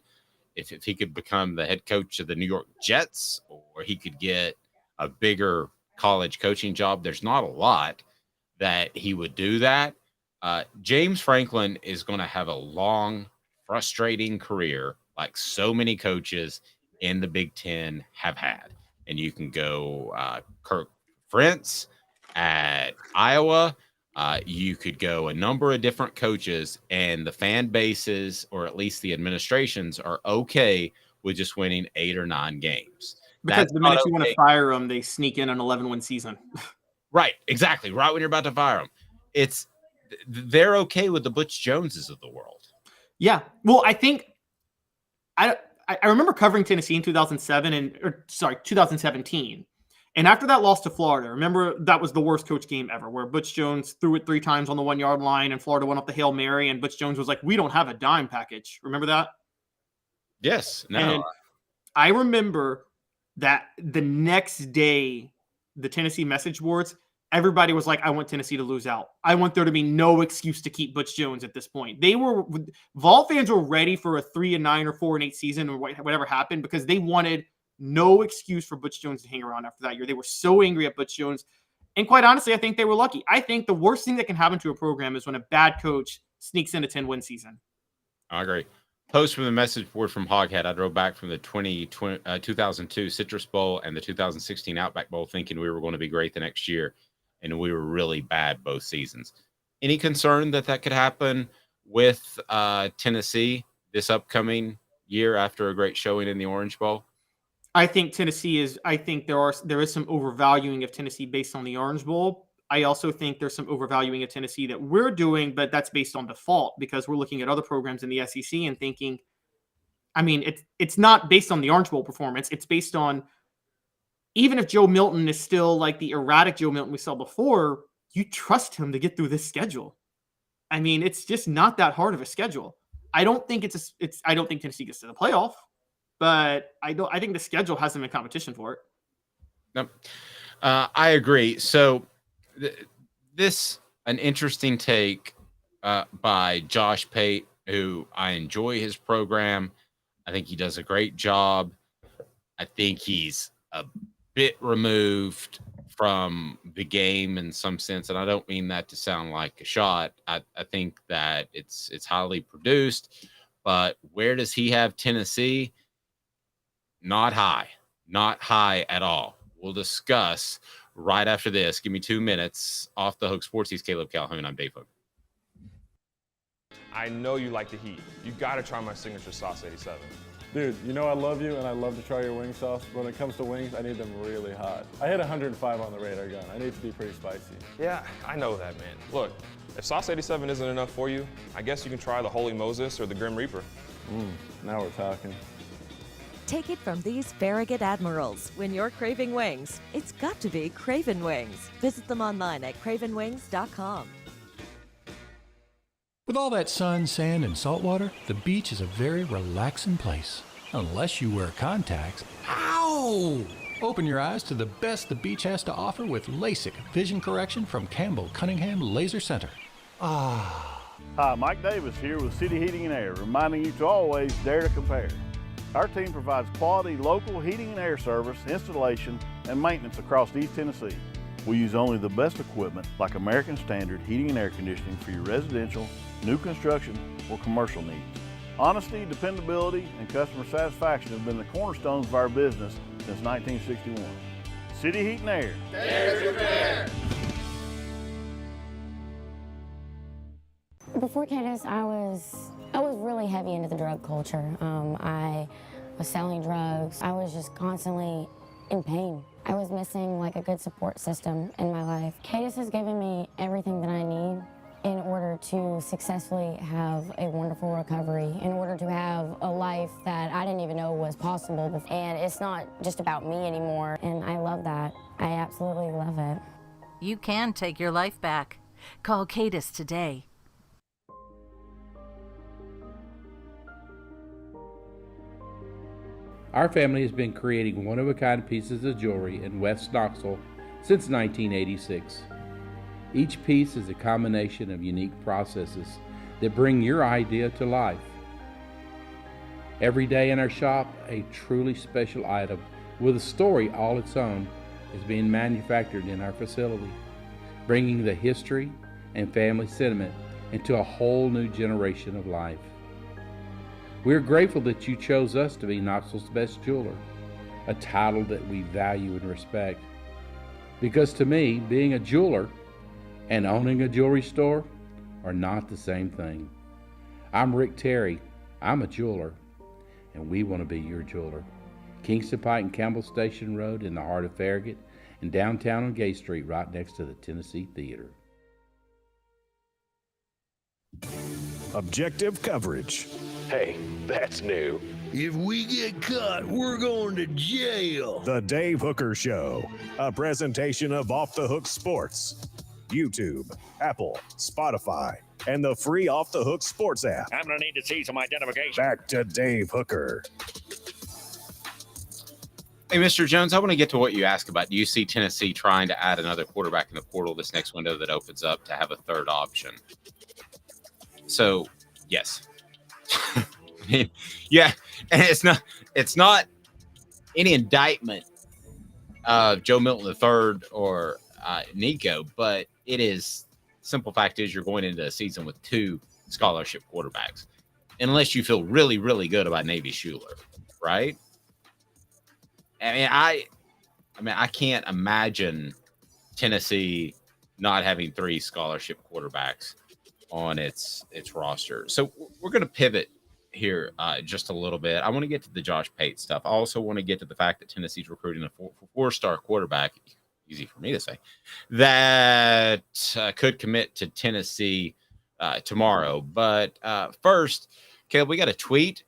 if he could become the head coach of the New York Jets, or he could get a bigger college coaching job, there's not a lot that he would do that. James Franklin is going to have a long, frustrating career like so many coaches in the Big Ten have had. And you can go Kirk Ferentz at Iowa. You could go a number of different coaches, and the fan bases, or at least the administrations, are okay with just winning 8 or 9 games. Because the minute you want to fire them, they sneak in an 11-win season. Right, exactly. Right when you're about to fire them. They're okay with the Butch Joneses of the world. Yeah. Well, I think I remember covering Tennessee in 2017. And after that loss to Florida, remember that was the worst coach game ever, where Butch Jones threw it 3 times on the 1-yard line and Florida went up the Hail Mary, and Butch Jones was like, "We don't have a dime package." Remember that? Yes. No. And I remember that the next day, the Tennessee message boards, everybody was like, "I want Tennessee to lose out. I want there to be no excuse to keep Butch Jones at this point." Vol fans were ready for a 3-9 or 4-8 season or whatever happened, because they wanted no excuse for Butch Jones to hang around after that year. They were so angry at Butch Jones. And quite honestly, I think they were lucky. I think the worst thing that can happen to a program is when a bad coach sneaks in a 10-win season. I agree. Post from the message board from Hoghead. I drove back from the 2002 Citrus Bowl and the 2016 Outback Bowl thinking we were going to be great the next year, and we were really bad both seasons. Any concern that could happen with Tennessee this upcoming year after a great showing in the Orange Bowl? I think Tennessee is. I think there is some overvaluing of Tennessee based on the Orange Bowl. I also think there's some overvaluing of Tennessee that we're doing, but that's based on default because we're looking at other programs in the SEC and thinking I mean, it's not based on the Orange Bowl performance. It's based on, even if Joe Milton is still like the erratic Joe Milton we saw before, you trust him to get through this schedule. I mean, it's just not that hard of a schedule. I don't think I don't think Tennessee gets to the playoff, but I think the schedule has them in competition for it. No, I agree. So this an interesting take by Josh Pate, who I enjoy his program. I think he does a great job. I think he's a bit removed from the game in some sense, and I don't mean that to sound like a shot. I think that it's highly produced, but where does he have Tennessee? Not high at all. We'll discuss right after this. Give me 2 minutes. Off the Hook Sports. He's Caleb Calhoun. I'm Dave Hook. I know you like the heat. You got to try my signature sauce 87. Dude, you know I love you and I love to try your wing sauce. When it comes to wings, I need them really hot. I hit 105 on the radar gun. I need to be pretty spicy. Yeah, I know that, man. Look, if sauce 87 isn't enough for you, I guess you can try the Holy Moses or the Grim Reaper. Now we're talking. Take it from these Farragut Admirals. When you're craving wings, it's got to be Craven Wings. Visit them online at cravenwings.com. With all that sun, sand, and salt water, the beach is a very relaxing place. Unless you wear contacts. Ow! Open your eyes to the best the beach has to offer with LASIK vision correction from Campbell Cunningham Laser Center. Hi, Mike Davis here with City Heating and Air, reminding you to always dare to compare. Our team provides quality local heating and air service, installation, and maintenance across East Tennessee. We use only the best equipment like American Standard heating and air conditioning for your residential, new construction, or commercial needs. Honesty, dependability, and customer satisfaction have been the cornerstones of our business since 1961. City Heat and Air. Dare to compare. Before Cadis, I was really heavy into the drug culture. I was selling drugs. I was just constantly in pain. I was missing like a good support system in my life. Cadis has given me everything that I need in order to successfully have a wonderful recovery, in order to have a life that I didn't even know was possible. And it's not just about me anymore, and I love that. I absolutely love it. You can take your life back. Call Cadis today. Our family has been creating one-of-a-kind pieces of jewelry in West Knoxville since 1986. Each piece is a combination of unique processes that bring your idea to life. Every day in our shop, a truly special item with a story all its own is being manufactured in our facility, bringing the history and family sentiment into a whole new generation of life. We're grateful that you chose us to be Knoxville's best jeweler, a title that we value and respect. Because to me, being a jeweler and owning a jewelry store are not the same thing. I'm Rick Terry. I'm a jeweler, and we want to be your jeweler. Kingston Pike and Campbell Station Road in the heart of Farragut, and downtown on Gay Street right next to the Tennessee Theater. Objective coverage. Hey, that's new. If we get caught, we're going to jail. The Dave Hooker Show, a presentation of Off the Hook Sports. YouTube, Apple, Spotify, and the free Off the Hook Sports app. I'm going to need to see some identification. Back to Dave Hooker. Hey, Mr. Jones, I want to get to what you asked about. Do you see Tennessee trying to add another quarterback in the portal this next window that opens up to have a third option? So, yes. I mean, yeah, and it's not any indictment of Joe Milton III or Nico, but it is, simple fact is you're going into a season with two scholarship quarterbacks, unless you feel really, really good about Navy Schuler, right? I mean, I can't imagine Tennessee not having three scholarship quarterbacks on its roster. So we're going to pivot here just a little bit. I want to get to the Josh Pate stuff. I also want to get to the fact that Tennessee's recruiting a four-star quarterback, easy for me to say, that could commit to Tennessee tomorrow. But first, Caleb, we got a tweet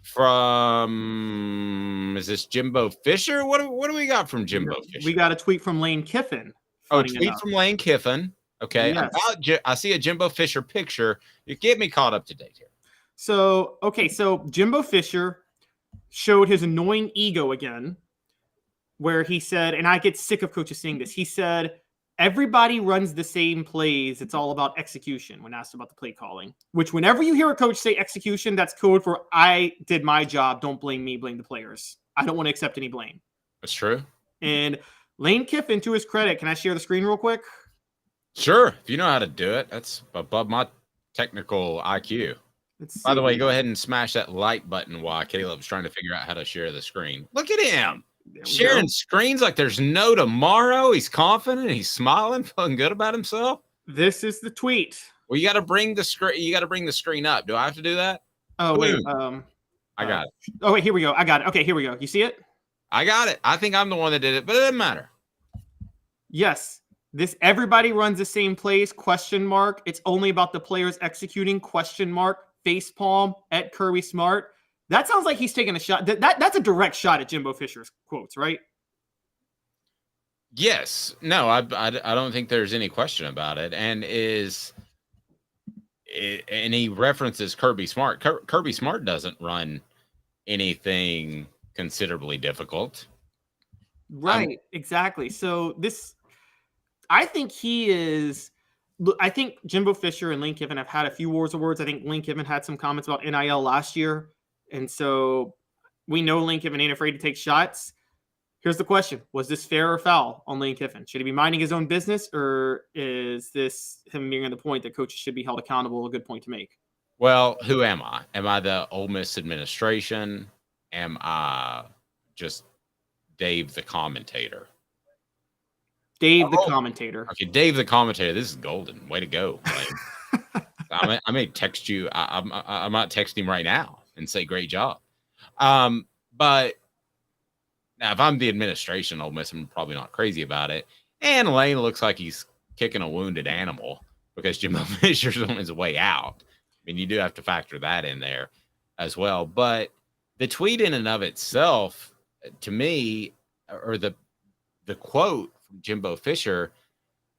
from, is this Jimbo Fisher? What do we got from Jimbo Fisher? We got a tweet from Lane Kiffin. Oh, tweet from Lane Kiffin. Okay. Yes. I see a Jimbo Fisher picture. You get me caught up to date here. So Jimbo Fisher showed his annoying ego again, where he said, and I get sick of coaches saying this, he said, everybody runs the same plays. It's all about execution when asked about the play calling, which whenever you hear a coach say execution, that's code for I did my job. Don't blame me, blame the players. I don't want to accept any blame. That's true. And Lane Kiffin, to his credit, can I share the screen real quick? Sure. If you know how to do it, that's above my technical IQ. By the way, go ahead and smash that like button while Caleb's trying to figure out how to share the screen. Look at him. Sharing screens like there's no tomorrow. He's confident. He's smiling, feeling good about himself. This is the tweet. Well, you got to bring the screen. You got to bring the screen up. Do I have to do that? Oh, wait. I got it. Oh, wait. Here we go. I got it. Okay, here we go. You see it? I got it. I think I'm the one that did it, but it doesn't matter. Yes. This everybody runs the same plays, question mark. It's only about the players executing, question mark, face palm at Kirby Smart. That sounds like he's taking a shot. That's a direct shot at Jimbo Fisher's quotes, right? Yes. No, I don't think there's any question about it. And he references Kirby Smart. Kirby Smart doesn't run anything considerably difficult. Right. Exactly. So I think I think Jimbo Fisher and Lane Kiffin have had a few wars of words. I think Lane Kiffin had some comments about NIL last year. And so we know Lane Kiffin ain't afraid to take shots. Here's the question. Was this fair or foul on Lane Kiffin? Should he be minding his own business, or is this him nearing the point that coaches should be held accountable? A good point to make. Well, who am I? Am I the Ole Miss administration? Am I just Dave the commentator? Dave the commentator. Okay, Dave the commentator. This is golden. Way to go. I may text you. I might text him right now and say great job. But now if I'm the administration, Ole Miss, I'm probably not crazy about it. And Lane looks like he's kicking a wounded animal because Jimbo Fisher's on his way out. I mean, you do have to factor that in there as well. But the tweet in and of itself, to me, or the quote from Jimbo Fisher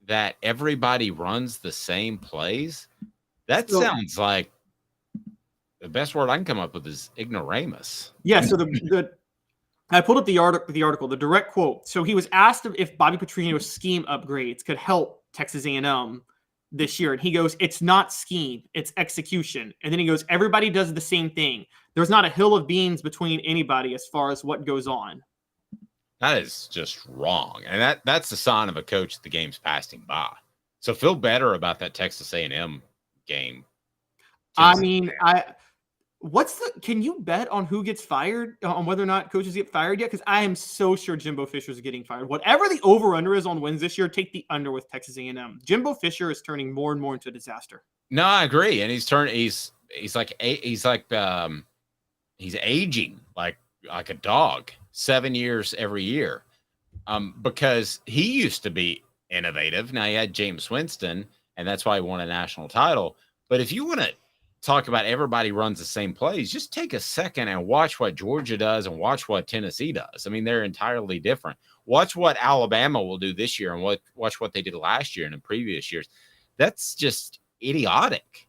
that everybody runs the same plays, that sounds like the best word I can come up with is ignoramus. Yeah, so I pulled up the article, the direct quote. So he was asked if Bobby Petrino's scheme upgrades could help Texas A&M this year. And he goes, it's not scheme, it's execution. And then he goes, everybody does the same thing. There's not a hill of beans between anybody as far as what goes on. That is just wrong. And that's the sign of a coach the game's passing by. So feel better about that Texas A&M game. Can you bet on who gets fired, on whether or not coaches get fired yet? Because I am so sure Jimbo Fisher's getting fired. Whatever the over-under is on wins this year, take the under with Texas A&M. Jimbo Fisher is turning more and more into a disaster. No, I agree. And he's aging like a dog, 7 years every year. Because he used to be innovative. Now he had James Winston, and that's why he won a national title. But if you want to talk about everybody runs the same plays, just take a second and watch what Georgia does and watch what Tennessee does. I mean, they're entirely different. Watch what Alabama will do this year and watch what they did last year and in previous years. That's just idiotic.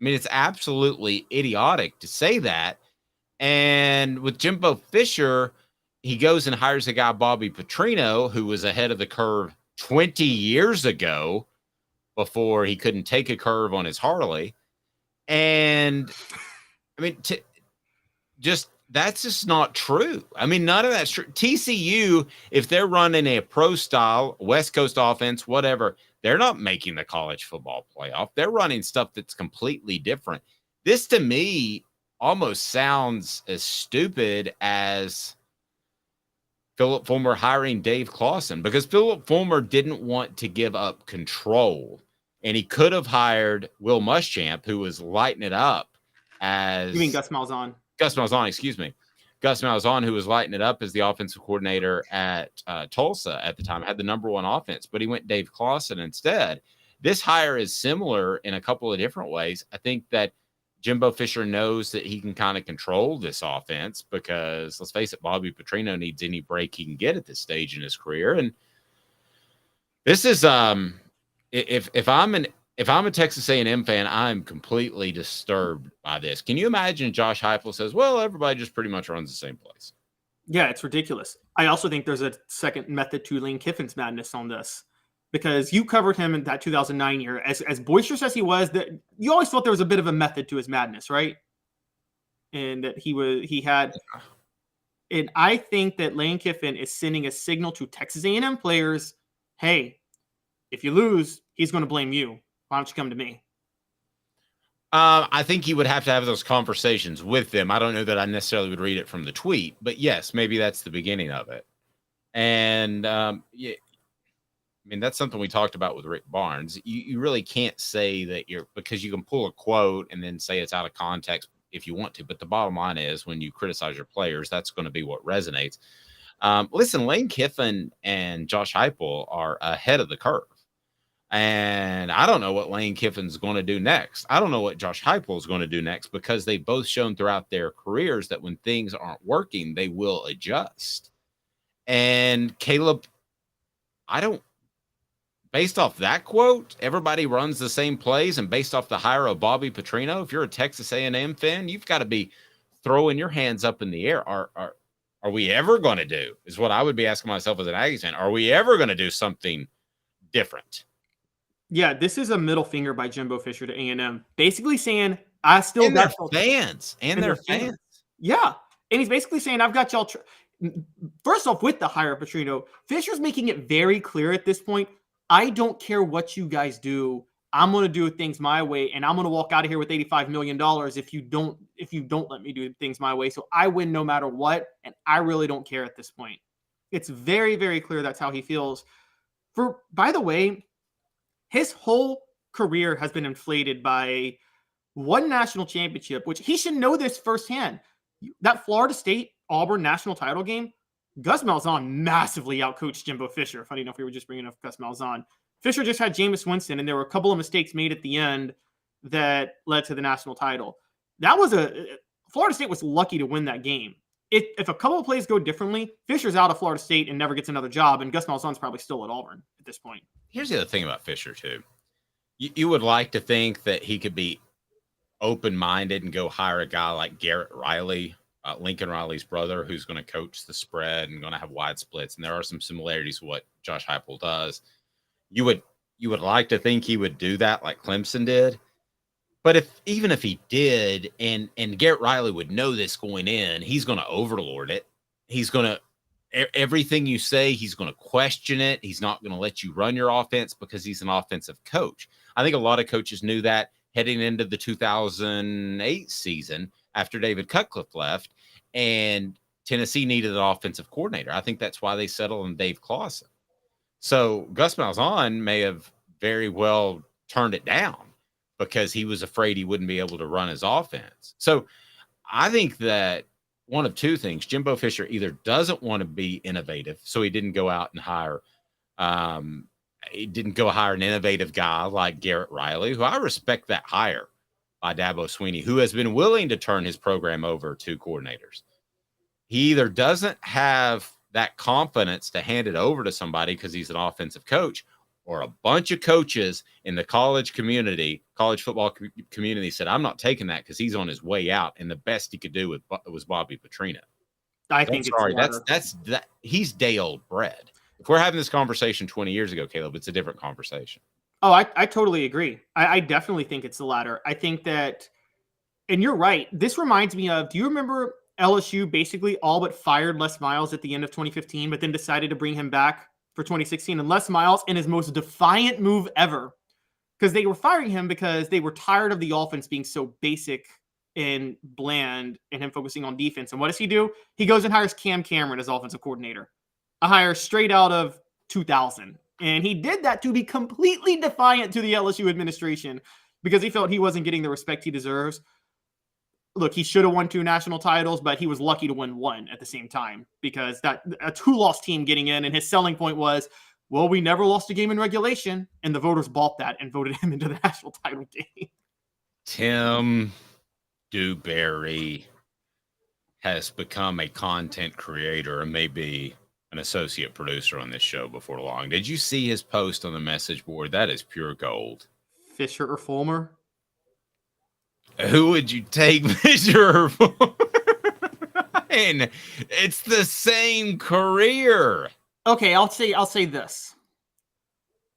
I mean, it's absolutely idiotic to say that. And with Jimbo Fisher, he goes and hires a guy, Bobby Petrino, who was ahead of the curve 20 years ago before he couldn't take a curve on his Harley. And I mean, that's just not true. I mean, none of that's true. TCU, if they're running a pro style West Coast offense, whatever, they're not making the college football playoff. They're running stuff that's completely different. This to me almost sounds as stupid as Philip Fulmer hiring Dave Clawson, because Philip Fulmer didn't want to give up control. And he could have hired Will Muschamp, who was lighting it up as... You mean Gus Malzahn? Gus Malzahn, excuse me. Gus Malzahn, who was lighting it up as the offensive coordinator at Tulsa at the time, had the number one offense, but he went Dave Clawson instead. This hire is similar in a couple of different ways. I think that Jimbo Fisher knows that he can kind of control this offense because, let's face it, Bobby Petrino needs any break he can get at this stage in his career. And this is if I'm a Texas A&M fan, I'm completely disturbed by this. Can you imagine Josh Heupel says, well, everybody just pretty much runs the same place? Yeah, it's ridiculous. I also think there's a second method to Lane Kiffin's madness on this, because you covered him in that 2009 year. As boisterous as he was, that you always thought there was a bit of a method to his madness, right? And that he had. And I think that Lane Kiffin is sending a signal to Texas A&M players, hey, if you lose, he's going to blame you. Why don't you come to me? I think he would have to have those conversations with them. I don't know that I necessarily would read it from the tweet, but yes, maybe that's the beginning of it. And yeah, I mean, that's something we talked about with Rick Barnes. You really can't say that because you can pull a quote and then say it's out of context if you want to. But the bottom line is, when you criticize your players, that's going to be what resonates. Listen, Lane Kiffin and Josh Heupel are ahead of the curve. And I don't know what Lane Kiffin's going to do next. I don't know what Josh Heupel is going to do next, because they've both shown throughout their careers that when things aren't working, they will adjust. And Caleb, based off that quote, everybody runs the same plays, and based off the hire of Bobby Petrino, if you're a Texas A&M fan, you've got to be throwing your hands up in the air. Are we ever going to do, is what I would be asking myself as an Aggies fan, are we ever going to do something different? Yeah, this is a middle finger by Jimbo Fisher to A&M, basically saying, I still and got their fans. And their fans. Yeah. And he's basically saying, I've got y'all. First off, with the hire of Petrino, Fisher's making it very clear at this point, I don't care what you guys do. I'm going to do things my way, and I'm going to walk out of here with $85 million if you don't let me do things my way. So I win no matter what, and I really don't care at this point. It's very, very clear that's how he feels. By the way, his whole career has been inflated by one national championship, which he should know this firsthand. That Florida State Auburn national title game, Gus Malzahn massively outcoached Jimbo Fisher. Funny enough, we were just bringing up Gus Malzahn. Fisher just had Jameis Winston, and there were a couple of mistakes made at the end that led to the national title. Florida State was lucky to win that game. If a couple of plays go differently, Fisher's out of Florida State and never gets another job, and Gus Malzahn's probably still at Auburn at this point. Here's the other thing about Fisher, too. You would like to think that he could be open-minded and go hire a guy like Garrett Riley, Lincoln Riley's brother, who's going to coach the spread and going to have wide splits. And there are some similarities with what Josh Heupel does. You would like to think he would do that like Clemson did. But even if he did, and Garrett Riley would know this going in, he's going to overlord it. He's going to everything you say, he's going to question it. He's not going to let you run your offense because he's an offensive coach. I think a lot of coaches knew that heading into the 2008 season after David Cutcliffe left, and Tennessee needed an offensive coordinator. I think that's why they settled on Dave Clawson. So Gus Malzahn may have very well turned it down because he was afraid he wouldn't be able to run his offense. So I think that one of two things, Jimbo Fisher either doesn't want to be innovative, so he didn't go out and hire an innovative guy like Garrett Riley, who I respect that hire by Dabo Swinney, who has been willing to turn his program over to coordinators. He either doesn't have that confidence to hand it over to somebody because he's an offensive coach, or a bunch of coaches in the college football community said, I'm not taking that because he's on his way out, and the best he could do was Bobby Petrino. He's day old bread. If we're having this conversation 20 years ago, Caleb, it's a different conversation. Oh, I totally agree. I definitely think it's the latter. I think that, and you're right, this reminds me of, do you remember LSU basically all but fired Les Miles at the end of 2015, but then decided to bring him back for 2016, and Les Miles in his most defiant move ever, because they were firing him because they were tired of the offense being so basic and bland and him focusing on defense. And what does he do? He goes and hires Cam Cameron as offensive coordinator, a hire straight out of 2000. And he did that to be completely defiant to the LSU administration because he felt he wasn't getting the respect he deserves. Look, he should have won 2 national titles, but he was lucky to win 1 at the same time, because a 2-loss team getting in, and his selling point was, well, we never lost a game in regulation, and the voters bought that and voted him into the national title game. Tim, Dewberry has become a content creator and maybe an associate producer on this show before long. Did you see his post on the message board? That is pure gold. Fisher or Fulmer? Who would you take, Fisher or Fulmer? And it's the same career. Okay, I'll say this.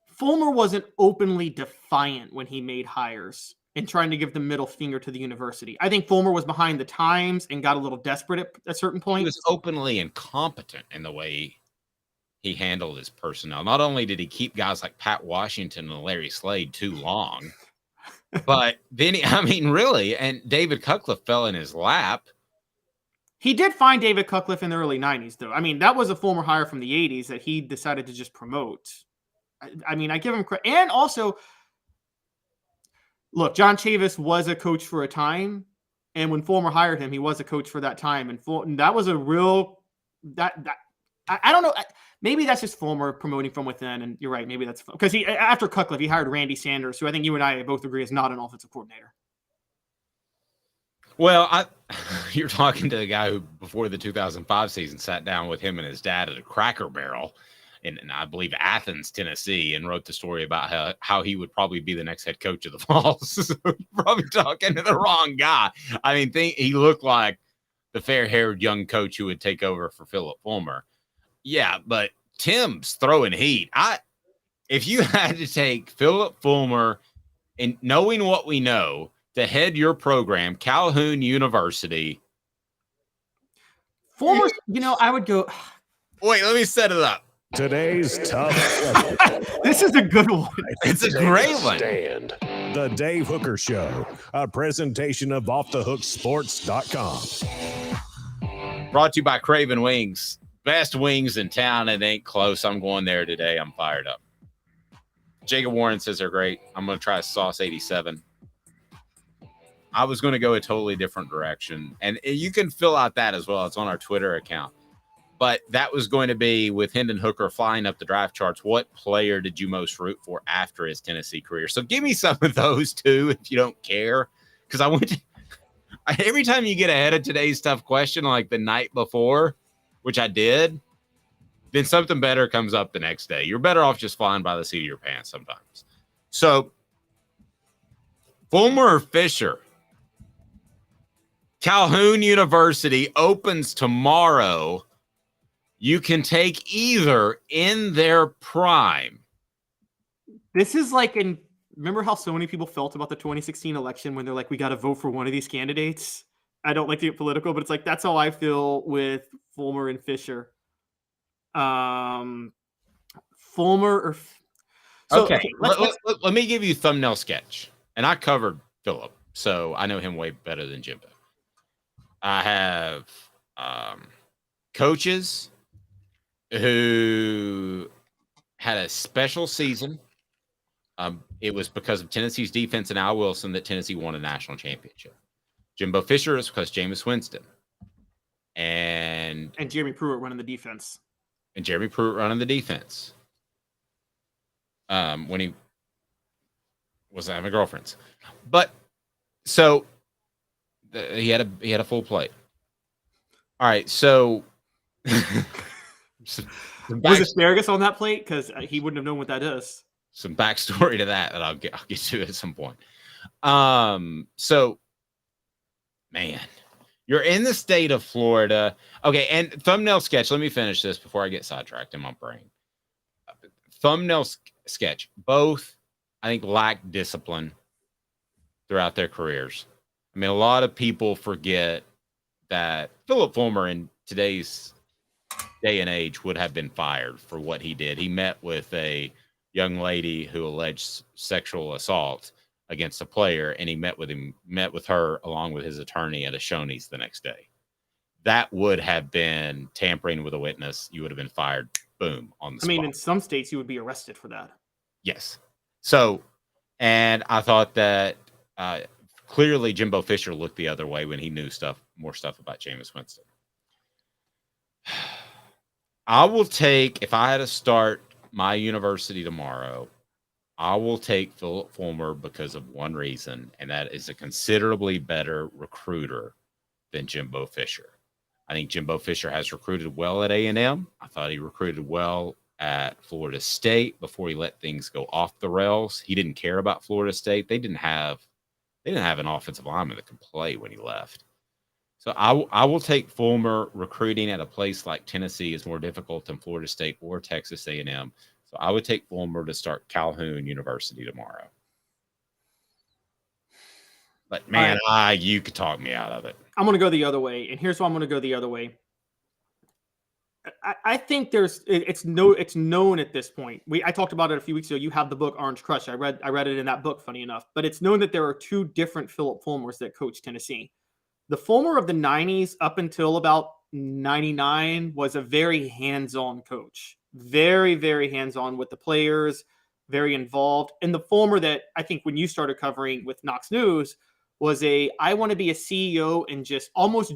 Fulmer wasn't openly defiant when he made hires and trying to give the middle finger to the university. I think Fulmer was behind the times and got a little desperate at a certain point. He was openly incompetent in the way he handled his personnel. Not only did he keep guys like Pat Washington and Larry Slade too long, but then, really, and David Cutcliffe fell in his lap. He did find David Cutcliffe in the early 90s, though. I mean, that was a former hire from the 80s that he decided to just promote. I give him credit. And also, look, John Chavis was a coach for a time. And when Fulmer hired him, he was a coach for that time. And that was a real I don't know. Maybe that's just Fulmer promoting from within. And you're right. Maybe that's because after Cutcliffe, he hired Randy Sanders, who I think you and I both agree is not an offensive coordinator. Well, you're talking to the guy who, before the 2005 season, sat down with him and his dad at a Cracker Barrel in I believe, Athens, Tennessee, and wrote the story about how he would probably be the next head coach of the Vols. So you're probably talking to the wrong guy. I mean, he looked like the fair-haired young coach who would take over for Philip Fulmer. Yeah, but Tim's throwing heat. If you had to take Philip Fulmer, and knowing what we know, to head your program, Calhoun University. Fulmer, I would go. Wait, let me set it up. Today's tough. This is a good one. It's a great one. Stand. The Dave Hooker Show, a presentation of offthehooksports.com. Brought to you by Craven Wings. Best wings in town. It ain't close. I'm going there today. I'm fired up. Jacob Warren says they're great. I'm going to try Sauce 87. I was going to go a totally different direction. And you can fill out that as well. It's on our Twitter account. But that was going to be with Hendon Hooker flying up the draft charts. What player did you most root for after his Tennessee career? So give me some of those too, if you don't care. Because every time you get ahead of today's tough question, like the night before, which I did, then something better comes up the next day. You're better off just flying by the seat of your pants sometimes. So, Fulmer or Fisher? Calhoun University opens tomorrow. You can take either in their prime. This is like remember how so many people felt about the 2016 election when they're like, we got to vote for one of these candidates? I don't like to get political, but it's like, that's how I feel with Fulmer and Fisher. Fulmer or... Okay, let me give you a thumbnail sketch. And I covered Philip, so I know him way better than Jimbo. I have coaches who had a special season. It was because of Tennessee's defense and Al Wilson that Tennessee won a national championship. Jimbo Fisher is because Jameis Winston. And Jeremy Pruitt running the defense. When he was having girlfriends. But so he had a full plate. All right, so was asparagus on that plate? Because he wouldn't have known what that is. Some backstory to that I'll get to at some point. So, man, you're in the state of Florida. Okay, and thumbnail sketch. Let me finish this before I get sidetracked in my brain. Thumbnail sketch. Both, I think, lack discipline throughout their careers. I mean, a lot of people forget that Philip Fulmer in today's day and age would have been fired for what he did. He met with a young lady who alleged sexual assault against a player, and he met with her along with his attorney at a Shoney's the next day. That would have been tampering with a witness. You would have been fired. Boom, on the spot. I mean, in some states, you would be arrested for that. Yes. So, and I thought that clearly Jimbo Fisher looked the other way when he knew more stuff about Jameis Winston. I will take, if I had to start my university tomorrow, I will take Philip Fulmer because of one reason, and that is a considerably better recruiter than Jimbo Fisher. I think Jimbo Fisher has recruited well at A&M. I thought he recruited well at Florida State before he let things go off the rails. He didn't care about Florida State. They didn't have an offensive lineman that could play when he left. So I will take Fulmer. Recruiting at a place like Tennessee is more difficult than Florida State or Texas A&M. So I would take Fulmer to start Calhoun University tomorrow. But man, you could talk me out of it. I'm going to go the other way, and here's why I'm going to go the other way. I think it's known at this point. I talked about it a few weeks ago. You have the book Orange Crush. I read it in that book, funny enough. But it's known that there are two different Philip Fulmers that coach Tennessee. The Fulmer of the 90s up until about 99 was a very hands-on coach. Very, very hands-on with the players, very involved. And the Fulmer that I think when you started covering with Knox News was I want to be a CEO and just almost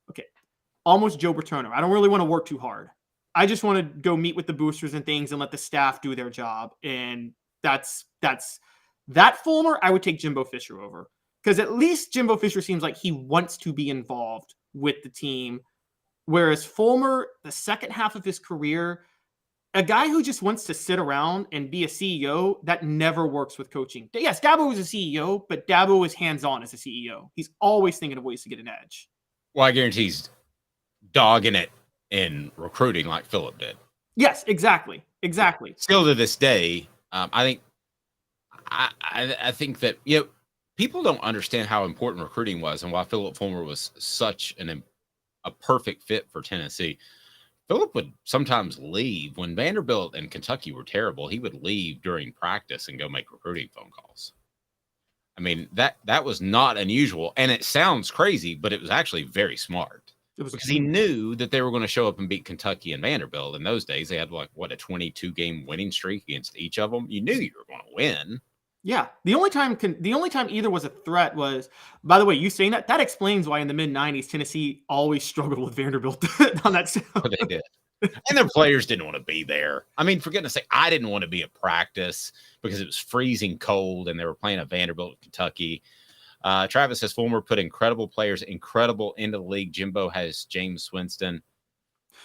Joe Bertoner. I don't really want to work too hard. I just want to go meet with the boosters and things and let the staff do their job. And that's that Fulmer. I would take Jimbo Fisher over, because at least Jimbo Fisher seems like he wants to be involved with the team. Whereas Fulmer, the second half of his career, a guy who just wants to sit around and be a CEO, that never works with coaching. Yes, Dabo was a CEO, but Dabo is hands-on as a CEO. He's always thinking of ways to get an edge. Well, I guarantee he's dogging it in recruiting like Philip did. Yes, exactly. Still to this day, I think that people don't understand how important recruiting was and why Philip Fulmer was such a perfect fit for Tennessee. Philip would sometimes leave when Vanderbilt and Kentucky were terrible. He would leave during practice and go make recruiting phone calls. I mean, that was not unusual, and it sounds crazy, but it was actually very smart. Because he knew that they were going to show up and beat Kentucky and Vanderbilt. In those days, they had a 22-game winning streak against each of them. You knew you were going to win. Yeah. The only time either was a threat was, by the way, you saying that explains why in the mid-90s, Tennessee always struggled with Vanderbilt on that side. They did. And their players didn't want to be there. I mean, for goodness sake, I didn't want to be at practice because it was freezing cold and they were playing at Vanderbilt, Kentucky. Travis says Fulmer put incredible players, incredible into the league. Jimbo has James Winston.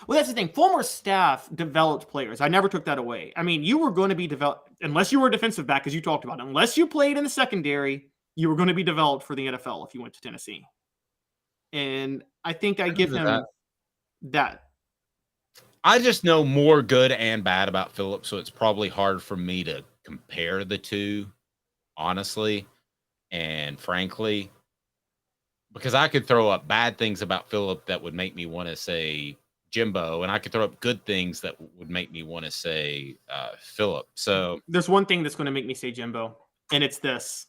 Well, that's the thing. Fulmer's staff developed players. I never took that away. I mean, you were going to be developed, unless you were a defensive back, as you talked about. Unless you played in the secondary, you were going to be developed for the NFL if you went to Tennessee. And I think I give him that. I just know more good and bad about Philip, so it's probably hard for me to compare the two, honestly. And frankly, because I could throw up bad things about Philip that would make me want to say Jimbo, and I could throw up good things that would make me want to say Philip. So there's one thing that's going to make me say Jimbo, and it's this.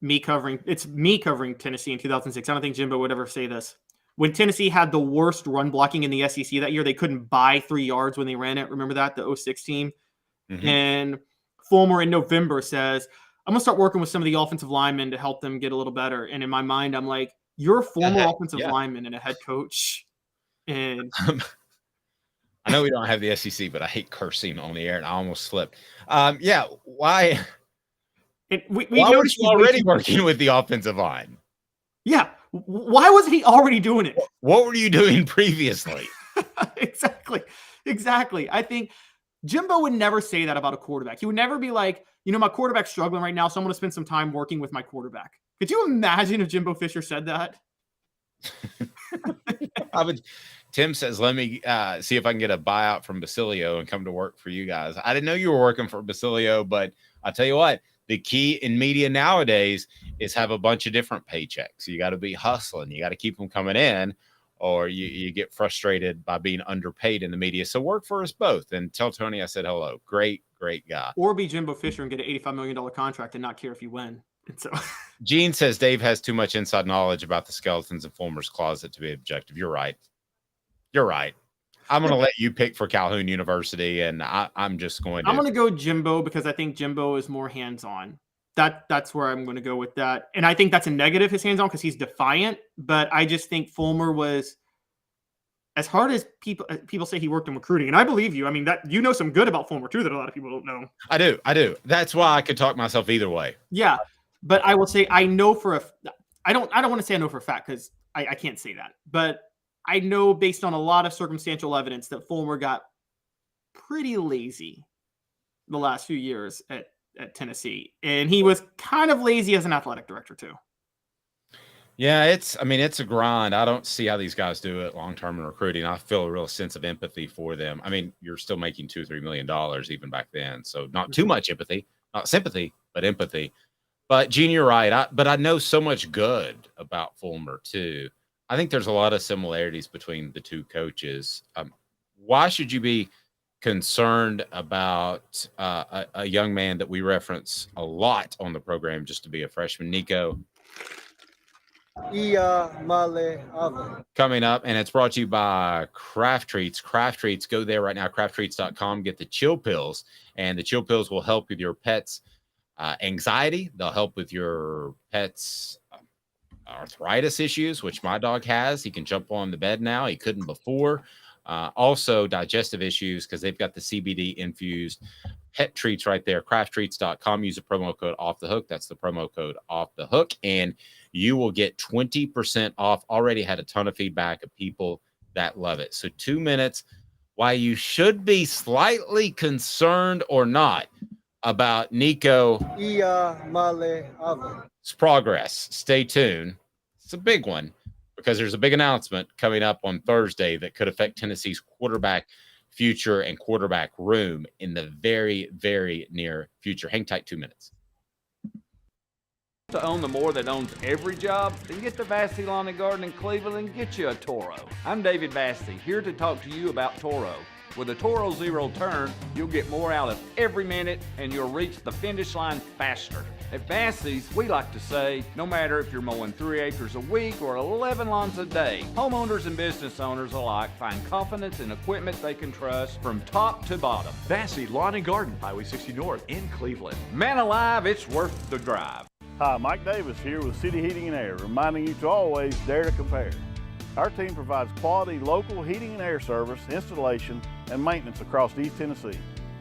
Me covering Tennessee in 2006. I don't think Jimbo would ever say this. When Tennessee had the worst run blocking in the SEC that year, they couldn't buy 3 yards when they ran it. Remember that? The 06 team. Mm-hmm. And Fulmer in November says, I'm going to start working with some of the offensive linemen to help them get a little better. And in my mind, I'm like, you're a former offensive lineman and a head coach. And I know we don't have the SEC, but I hate cursing on the air, and I almost slipped. Why? Why were you already working with the offensive line? Yeah. Why wasn't he already doing it? What were you doing previously? Exactly. I think Jimbo would never say that about a quarterback. He would never be like, my quarterback's struggling right now, so I'm going to spend some time working with my quarterback. Could you imagine if Jimbo Fisher said that? Tim says, let me see if I can get a buyout from Basilio and come to work for you guys. I didn't know you were working for Basilio, but I'll tell you what, the key in media nowadays is have a bunch of different paychecks. You got to be hustling. You got to keep them coming in, or you get frustrated by being underpaid in the media. So work for us both. And tell Tony I said hello. Great guy. Or be Jimbo Fisher and get an $85 million contract and not care if you win. And so Gene says Dave has too much inside knowledge about the skeletons in Fulmer's closet to be objective. You're right. I'm going to let you pick for Calhoun University, and I'm going to go Jimbo because I think Jimbo is more hands-on. That's where I'm going to go with that. And I think that's a negative, his hands-on, because he's defiant. But I just think Fulmer was as hard as people say he worked in recruiting, and I believe you. I mean, that you know some good about Fulmer too that a lot of people don't know. I do. That's why I could talk myself either way. Yeah, but I will say I know I don't want to say I know for a fact because I can't say that, but I know based on a lot of circumstantial evidence that Fulmer got pretty lazy the last few years at Tennessee, and he was kind of lazy as an athletic director too. Yeah, it's a grind. I don't see how these guys do it long-term in recruiting. I feel a real sense of empathy for them. I mean, you're still making $2 or $3 million even back then. So not too much empathy, not sympathy, but empathy. But Gene, you're right. But I know so much good about Fulmer too. I think there's a lot of similarities between the two coaches. Why should you be concerned about a young man that we reference a lot on the program just to be a freshman, Nico Iamaleava. Coming up, and it's brought to you by Craft Treats. Craft Treats, go there right now, crafttreats.com, get the chill pills, and the chill pills will help with your pet's anxiety. They'll help with your pet's arthritis issues, which my dog has. He can jump on the bed now. He couldn't before. Also digestive issues because they've got the CBD infused pet treats right there. Crafttreats.com. Use the promo code Off the Hook. That's the promo code Off the Hook, and you will get 20% off. Already had a ton of feedback of people that love it. So 2 minutes why you should be slightly concerned or not about Nico Iamaleava's progress. Stay tuned. It's a big one because there's a big announcement coming up on Thursday that could affect Tennessee's quarterback future and quarterback room in the very, very near future. Hang tight 2 minutes. To own the more that owns every job, then get to Vassy Lawn and Garden in Cleveland and get you a Toro. I'm David Vassy, here to talk to you about Toro. With a Toro Zero Turn, you'll get more out of every minute and you'll reach the finish line faster. At Vassy's, we like to say, no matter if you're mowing 3 acres a week or 11 lawns a day, homeowners and business owners alike find confidence in equipment they can trust from top to bottom. Vassy Lawn and Garden, Highway 60 North in Cleveland. Man alive, it's worth the drive. Hi, Mike Davis here with City Heating and Air, reminding you to always dare to compare. Our team provides quality local heating and air service, installation, and maintenance across East Tennessee.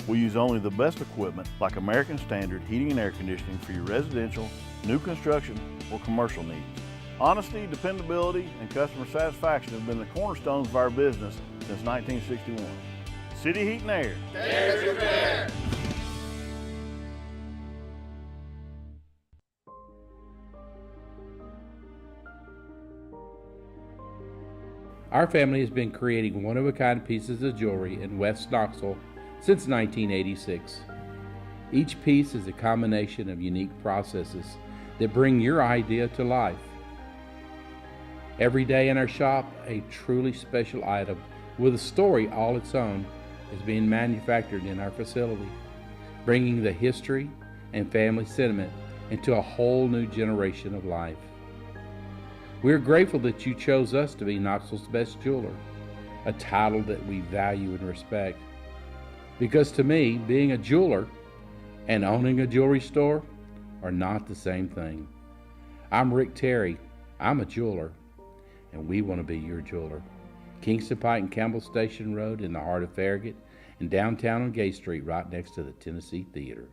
We use only the best equipment like American Standard heating and air conditioning for your residential, new construction, or commercial needs. Honesty, dependability, and customer satisfaction have been the cornerstones of our business since 1961. City Heat and Air. Dare to compare. Our family has been creating one-of-a-kind pieces of jewelry in West Knoxville since 1986. Each piece is a combination of unique processes that bring your idea to life. Every day in our shop, a truly special item with a story all its own is being manufactured in our facility, bringing the history and family sentiment into a whole new generation of life. We are grateful that you chose us to be Knoxville's best jeweler, a title that we value and respect. Because to me, being a jeweler and owning a jewelry store are not the same thing. I'm Rick Terry, I'm a jeweler, and we want to be your jeweler. Kingston Pike and Campbell Station Road in the heart of Farragut, and downtown on Gay Street right next to the Tennessee Theater.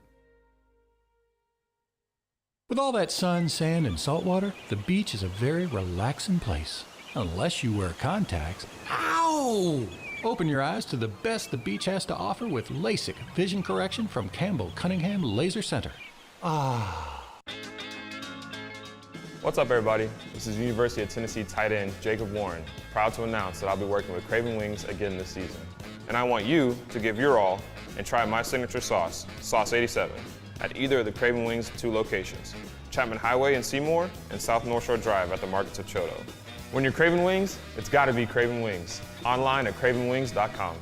With all that sun, sand, and salt water, the beach is a very relaxing place. Unless you wear contacts. Ow! Open your eyes to the best the beach has to offer with LASIK vision correction from Campbell Cunningham Laser Center. What's up, everybody? This is University of Tennessee tight end Jacob Warren, proud to announce that I'll be working with Craven Wings again this season. And I want you to give your all and try my signature sauce, Sauce 87, at either of the Craven Wings 2 locations, Chapman Highway in Seymour and South North Shore Drive at the Markets of Choto. When you're craving wings, it's gotta be Craven Wings. Online at cravenwings.com.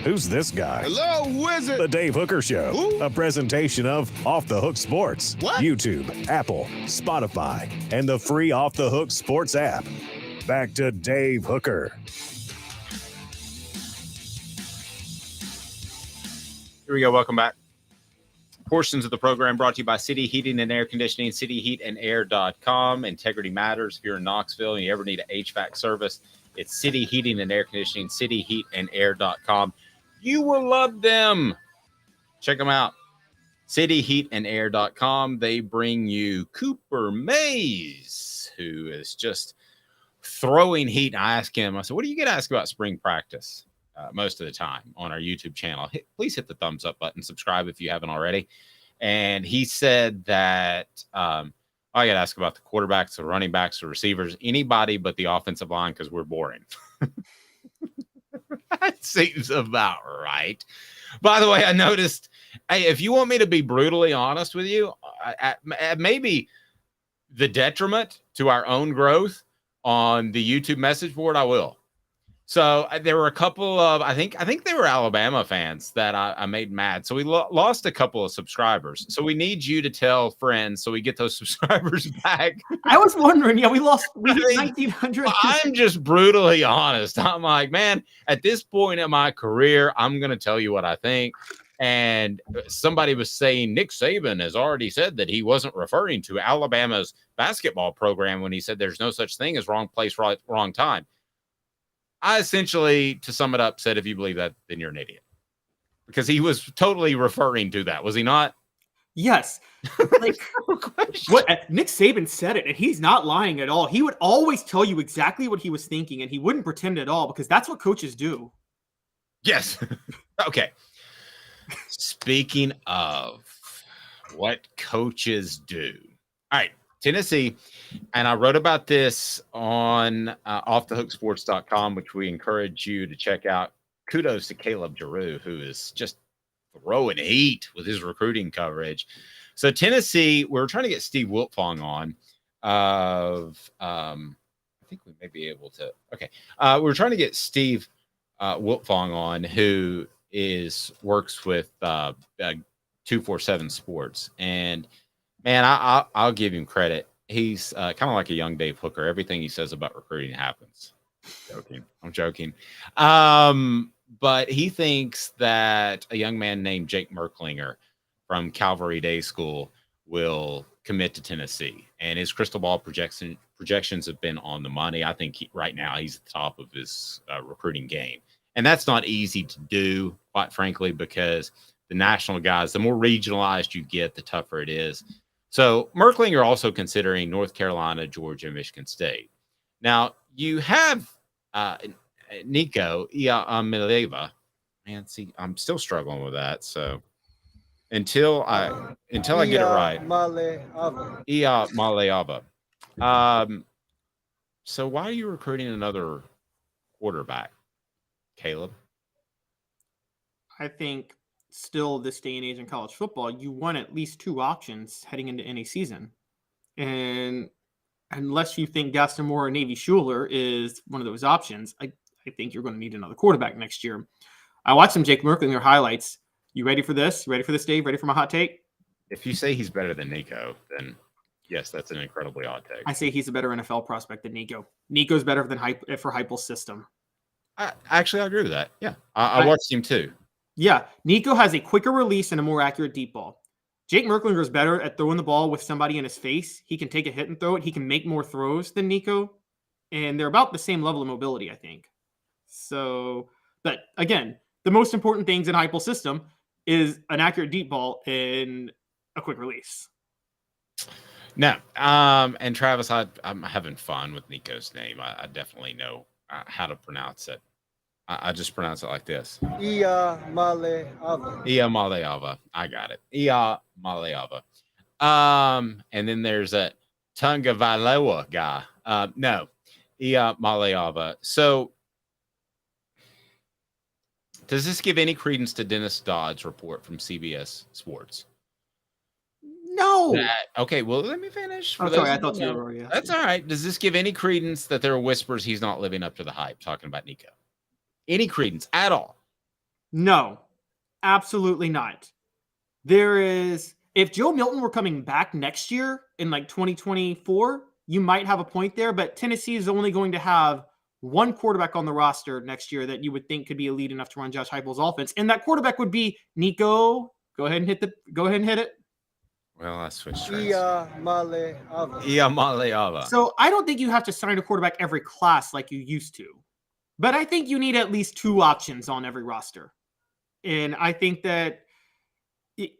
Who's this guy? Hello, wizard. The Dave Hooker Show, a presentation of Off the Hook Sports. What? YouTube, Apple, Spotify, and the free Off the Hook Sports app. Back to Dave Hooker. Here we go. Welcome back. portions of the program brought to you by City Heating and Air Conditioning, cityheatandair.com. Integrity matters. If you're in Knoxville and you ever need an HVAC service, it's City Heating and Air Conditioning, cityheatandair.com. You will love them. Check them out. cityheatandair.com. They bring you Cooper Mays, who is just throwing heat. And I asked him, I said, what do you get asked about spring practice most of the time on our YouTube channel? Please hit the thumbs up button, subscribe if you haven't already. And he said that I got to ask about the quarterbacks, the running backs, the receivers, anybody but the offensive line because we're boring. That seems about right. By the way, I noticed, hey, if you want me to be brutally honest with you, at maybe the detriment to our own growth on the YouTube message board, I will. So there were a couple of, I think they were Alabama fans that I made mad. So we lost a couple of subscribers. So we need you to tell friends so we get those subscribers back. I was wondering, we hit 1,900. I'm just brutally honest. I'm like, man, at this point in my career, I'm going to tell you what I think. And somebody was saying Nick Saban has already said that he wasn't referring to Alabama's basketball program when he said there's no such thing as wrong place, wrong time. I essentially, to sum it up, said, if you believe that, then you're an idiot. Because he was totally referring to that, was he not? Yes. Like, what Nick Saban said it, and he's not lying at all. He would always tell you exactly what he was thinking, and he wouldn't pretend at all because that's what coaches do. Yes. Okay. Speaking of what coaches do. All right. Tennessee, and I wrote about this on offthehooksports.com, which we encourage you to check out. Kudos to Caleb Giroux, who is just throwing heat with his recruiting coverage. So Tennessee, we're trying to get Steve Wiltfong on. I think we may be able to. Okay, we're trying to get Steve Wiltfong on, who works with 247 Sports, and man, I'll give him credit. He's kind of like a young Dave Hooker. Everything he says about recruiting happens. I'm joking. But he thinks that a young man named Jake Merklinger from Calvary Day School will commit to Tennessee. And his crystal ball projections have been on the money. I think right now he's at the top of his recruiting game. And that's not easy to do, quite frankly, because the national guys, the more regionalized you get, the tougher it is. So Merklinger also considering North Carolina, Georgia, and Michigan State. Now you have Nico Iamaleava. Man, see, I'm still struggling with that. So until I get it right, Iamaleava. So why are you recruiting another quarterback, Caleb? I think still this day and age in college football, you want at least two options heading into any season. And unless you think Gaston Moore or Navy Schuler is one of those options, I think you're going to need another quarterback next year. I watched some Jake Merklinger highlights. You ready for this? You ready for this, Dave? Ready for my hot take? If you say he's better than Nico, then yes, that's an incredibly odd take. I say he's a better NFL prospect than Nico. Nico's better than for Heupel's system. I agree with that. Yeah, I watched him too. Yeah, Nico has a quicker release and a more accurate deep ball. Jake Merklinger is better at throwing the ball with somebody in his face. He can take a hit and throw it. He can make more throws than Nico. And they're about the same level of mobility, I think. So, but again, the most important things in Heupel's system is an accurate deep ball and a quick release. No. And Travis, I'm having fun with Nico's name. I definitely know how to pronounce it. I just pronounce it like this. Iamaleava. Iamaleava. I got it. Iamaleava. And then there's a Tungavailoa guy. No. Iamaleava. So does this give any credence to Dennis Dodd's report from CBS Sports? No. Okay, well, let me finish. Oh, sorry, I thought you were. Yeah. That's all right. Does this give any credence that there are whispers he's not living up to the hype talking about Nico? Any credence at all? No, absolutely not. There is, if Joe Milton were coming back next year in like 2024, you might have a point there, but Tennessee is only going to have one quarterback on the roster next year that you would think could be elite enough to run Josh Heupel's offense. And that quarterback would be Nico Go ahead and hit it. Well, I switched. Iamaleava. Iamaleava. So I don't think you have to sign a quarterback every class like you used to, but I think you need at least 2 options on every roster, and I think that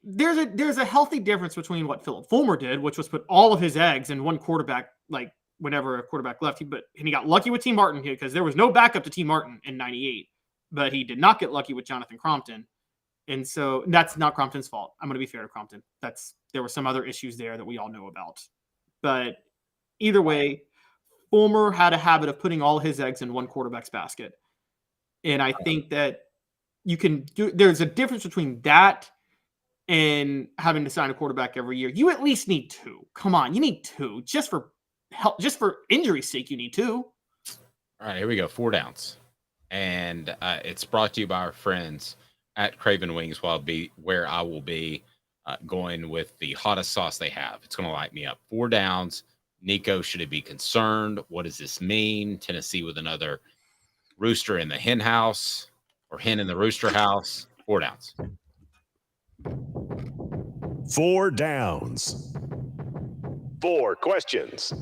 there's a healthy difference between what Philip Fulmer did, which was put all of his eggs in one quarterback, like whenever a quarterback left. And he got lucky with T. Martin here because there was no backup to T. Martin in '98, but he did not get lucky with Jonathan Crompton. And so that's not Crompton's fault. I'm going to be fair to Crompton. There were some other issues there that we all know about. But either way, Fulmer had a habit of putting all his eggs in one quarterback's basket. And I think that there's a difference between that and having to sign a quarterback every year. You at least need 2. Come on, you need 2. Just for injury's sake, you need 2. All right, here we go. 4 downs. And it's brought to you by our friends at Craven Wings, where I will be going with the hottest sauce they have. It's going to light me up. 4 downs. Nico, should it be concerned? What does this mean? Tennessee with another rooster in the hen house or hen in the rooster house. 4 downs. 4 downs. 4 questions.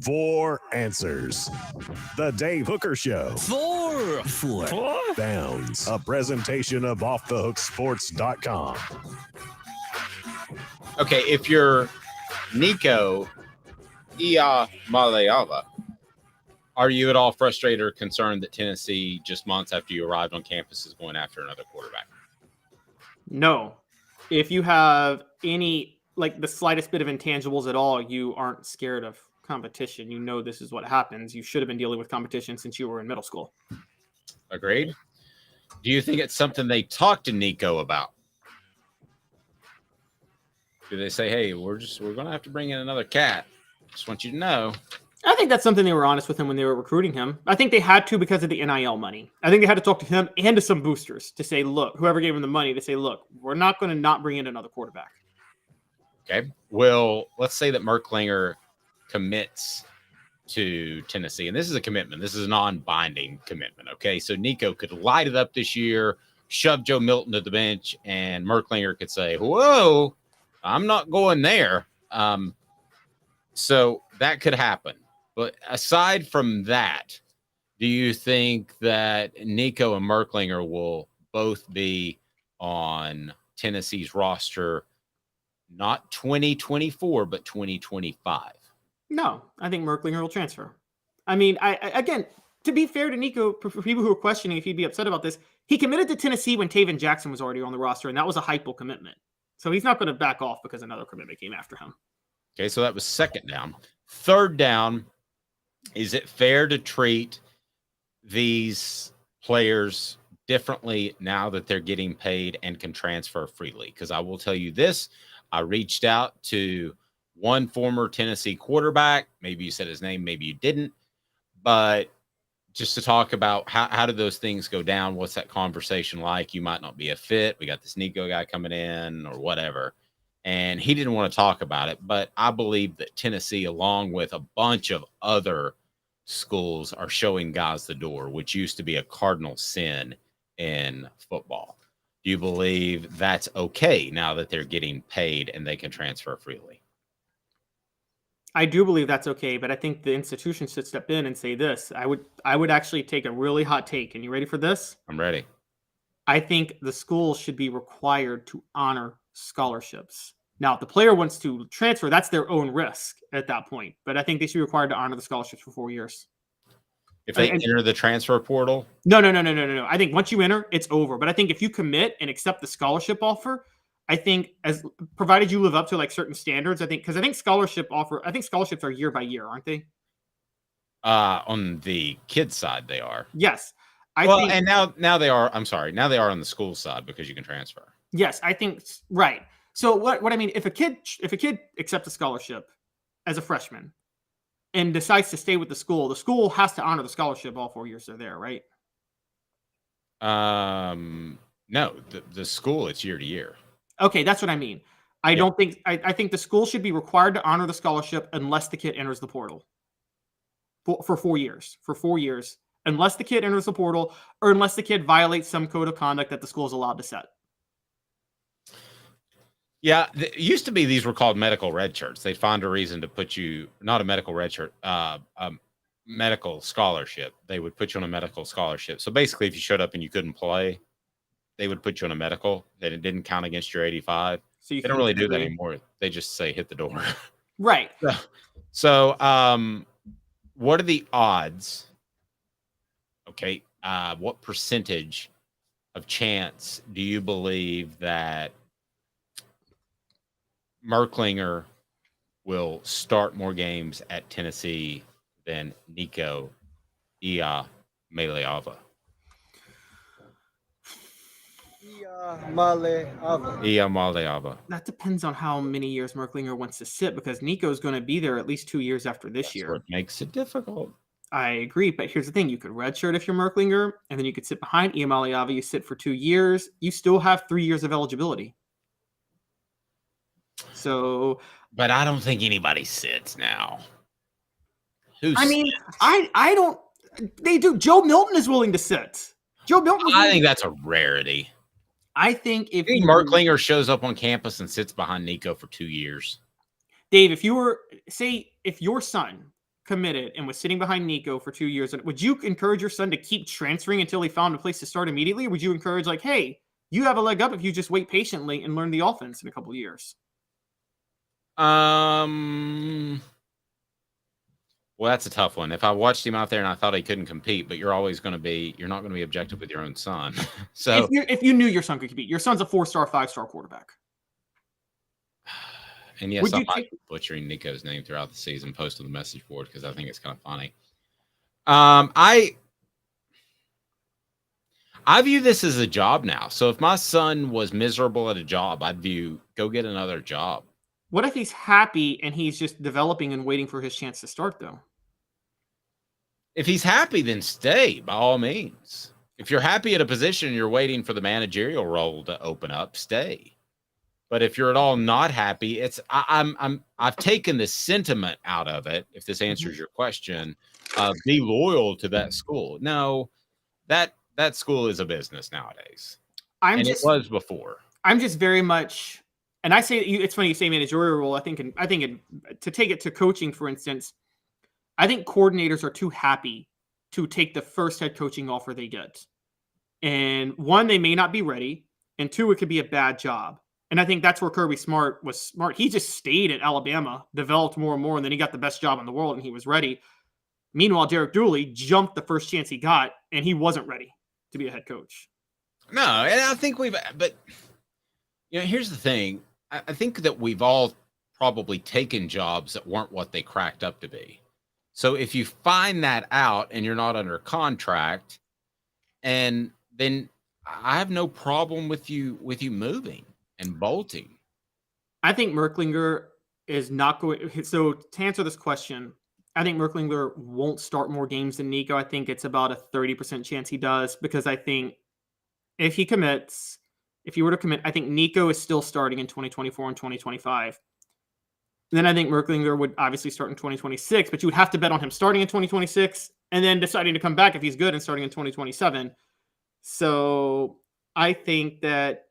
4 answers. The Dave Hooker Show. 4 downs. A presentation of offthehooksports.com. Okay, if you're Nico Iamaleava, are you at all frustrated or concerned that Tennessee, just months after you arrived on campus, is going after another quarterback? No. If you have any, like the slightest bit of intangibles at all, you aren't scared of competition. You know this is what happens. You should have been dealing with competition since you were in middle school. Agreed. Do you think it's something they talked to Nico about? Do they say, hey, we're going to have to bring in another cat? Just want you to know. I think that's something they were honest with him when they were recruiting him. I think they had to because of the NIL money. I think they had to talk to him and to some boosters to say, look, whoever gave him the money to say, look, we're not going to not bring in another quarterback. Okay. Well, let's say that Merklinger commits to Tennessee, and this is a commitment. This is a non-binding commitment. Okay. So Nico could light it up this year, shove Joe Milton to the bench, and Merklinger could say, whoa, I'm not going there. So that could happen. But aside from that, do you think that Nico and Merklinger will both be on Tennessee's roster, not 2024, but 2025? No, I think Merklinger will transfer. I mean, again, to be fair to Nico, for people who are questioning if he'd be upset about this, he committed to Tennessee when Taven Jackson was already on the roster, and that was a Heupel commitment. So he's not going to back off because another commitment came after him. Okay, so that was 2nd down. 3rd down, is it fair to treat these players differently now that they're getting paid and can transfer freely? Because I will tell you this, I reached out to one former Tennessee quarterback. Maybe you said his name, maybe you didn't. But just to talk about how do those things go down? What's that conversation like? You might not be a fit. We got this Nico guy coming in or whatever. And he didn't want to talk about it. But I believe that Tennessee, along with a bunch of other schools, are showing guys the door, which used to be a cardinal sin in football. Do you believe that's okay now that they're getting paid and they can transfer freely? I do believe that's okay, but I think the institution should step in and say this. I would actually take a really hot take. And you ready for this? I'm ready. I think the school should be required to honor scholarships. Now, if the player wants to transfer, that's their own risk at that point. But I think they should be required to honor the scholarships for 4 years. If they enter the transfer portal? No. I think once you enter, it's over. But I think if you commit and accept the scholarship offer, I think as provided you live up to like certain standards, I think scholarships are year by year, aren't they? On the kids side, they are. Yes. And now they are. I'm sorry. Now they are on the school side because you can transfer. Yes, I think right. So what I mean, if a kid accepts a scholarship as a freshman and decides to stay with the school has to honor the scholarship all 4 years they're there, right? No, the school, it's year to year. Okay, that's what I mean. I think the school should be required to honor the scholarship unless the kid enters the portal for 4 years. For 4 years, unless the kid enters the portal or unless the kid violates some code of conduct that the school is allowed to set. Yeah, it used to be these were called medical red shirts. They'd find a reason to put you, not a medical red shirt, medical scholarship. They would put you on a medical scholarship. So basically, if you showed up and you couldn't play, they would put you on a medical, and it didn't count against your 85. So you They don't really do that anymore. They just say hit the door. Right. So, what are the odds? Okay, what percentage of chance do you believe that Merklinger will start more games at Tennessee than Nico Iamaleava? Iamaleava. That depends on how many years Merklinger wants to sit, because Nico's going to be there at least 2 years after this year. What makes it difficult. I agree, but here's the thing. You could redshirt if you're Merklinger, and then you could sit behind Iamaleava. You sit for 2 years. You still have 3 years of eligibility. So, but I don't think anybody sits now. I don't. They do. Joe Milton is willing to sit. Joe Milton. I think that's a rarity. I think if Merklinger shows up on campus and sits behind Nico for 2 years, Dave, if your son committed and was sitting behind Nico for 2 years, would you encourage your son to keep transferring until he found a place to start immediately? Or would you encourage, like, hey, you have a leg up if you just wait patiently and learn the offense in a couple of years? Well, that's a tough one. If I watched him out there and I thought he couldn't compete, but you're not going to be objective with your own son. So if you knew your son could compete, your son's a 4-star, 5-star quarterback. And yes, I might be butchering Nico's name throughout the season, post on the message board because I think it's kind of funny. I view this as a job now. So if my son was miserable at a job, I'd view go get another job. What if he's happy and he's just developing and waiting for his chance to start, though? If he's happy, then stay by all means. If you're happy at a position and you're waiting for the managerial role to open up, stay. But if you're at all not happy, I've taken the sentiment out of it. If this answers your question, be loyal to that school. No, that school is a business nowadays. It was before. I'm just very much. And I say it's funny you say managerial role. I think to take it to coaching, for instance, I think coordinators are too happy to take the first head coaching offer they get. And one, they may not be ready, and two, it could be a bad job. And I think that's where Kirby Smart was smart. He just stayed at Alabama, developed more and more, and then he got the best job in the world, and he was ready. Meanwhile, Derek Dooley jumped the first chance he got, and he wasn't ready to be a head coach. No, and I think but here's the thing. I think that we've all probably taken jobs that weren't what they cracked up to be. So if you find that out and you're not under contract, and then I have no problem with you moving and bolting. I think Merklinger is not going. So to answer this question, I think Merklinger won't start more games than Nico. I think it's about a 30% chance he does, because I think if he were to commit, I think Nico is still starting in 2024 and 2025. And then I think Merklinger would obviously start in 2026, but you would have to bet on him starting in 2026 and then deciding to come back if he's good and starting in 2027. So I think that,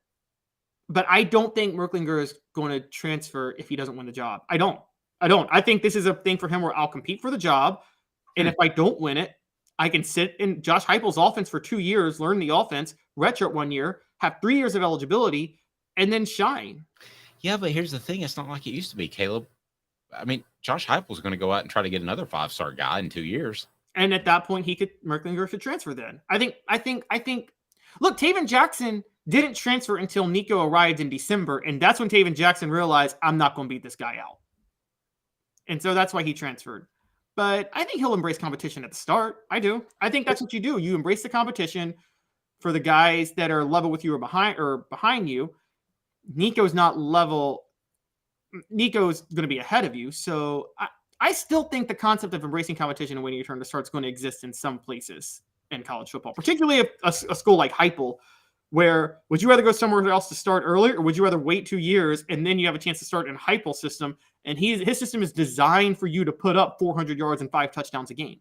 but I don't think Merklinger is going to transfer if he doesn't win the job. I don't. I think this is a thing for him where I'll compete for the job. And if I don't win it, I can sit in Josh Heupel's offense for 2 years, learn the offense, redshirt 1 year, have 3 years of eligibility, and then shine. Yeah, but here's the thing. It's not like it used to be, Caleb. I mean, Josh Heupel's going to go out and try to get another 5-star guy in 2 years. And at that point, Merklinger should transfer then. I think, look, Taven Jackson didn't transfer until Nico arrived in December, and that's when Taven Jackson realized, I'm not going to beat this guy out. And so that's why he transferred. But I think he'll embrace competition at the start. I do. I think that's what you do. You embrace the competition for the guys that are level with you or behind you. Nico's not level. Nico's going to be ahead of you. So I still think the concept of embracing competition and waiting your turn to start is going to exist in some places in college football, particularly a school like Heupel, where would you rather go somewhere else to start early, or would you rather wait 2 years and then you have a chance to start in Heupel's system? And his system is designed for you to put up 400 yards and 5 touchdowns a game.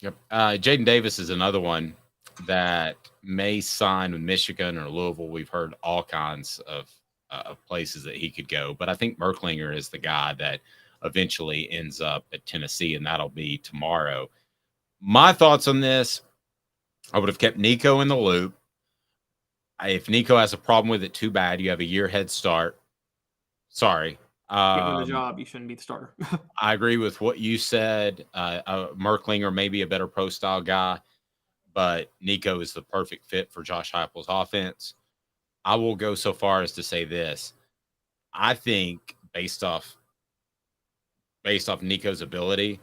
Yep. Jaden Davis is another one that may sign with Michigan or Louisville. We've heard all kinds of of places that he could go. But I think Merklinger is the guy that eventually ends up at Tennessee, and that'll be tomorrow. My thoughts on this, I would have kept Nico in the loop. If Nico has a problem with it, too bad. You have a year head start. Sorry. Given the job, you shouldn't be the starter. I agree with what you said. Merklinger may be a better pro style guy, but Nico is the perfect fit for Josh Heupel's offense. I will go so far as to say this. I think based off Nico's ability,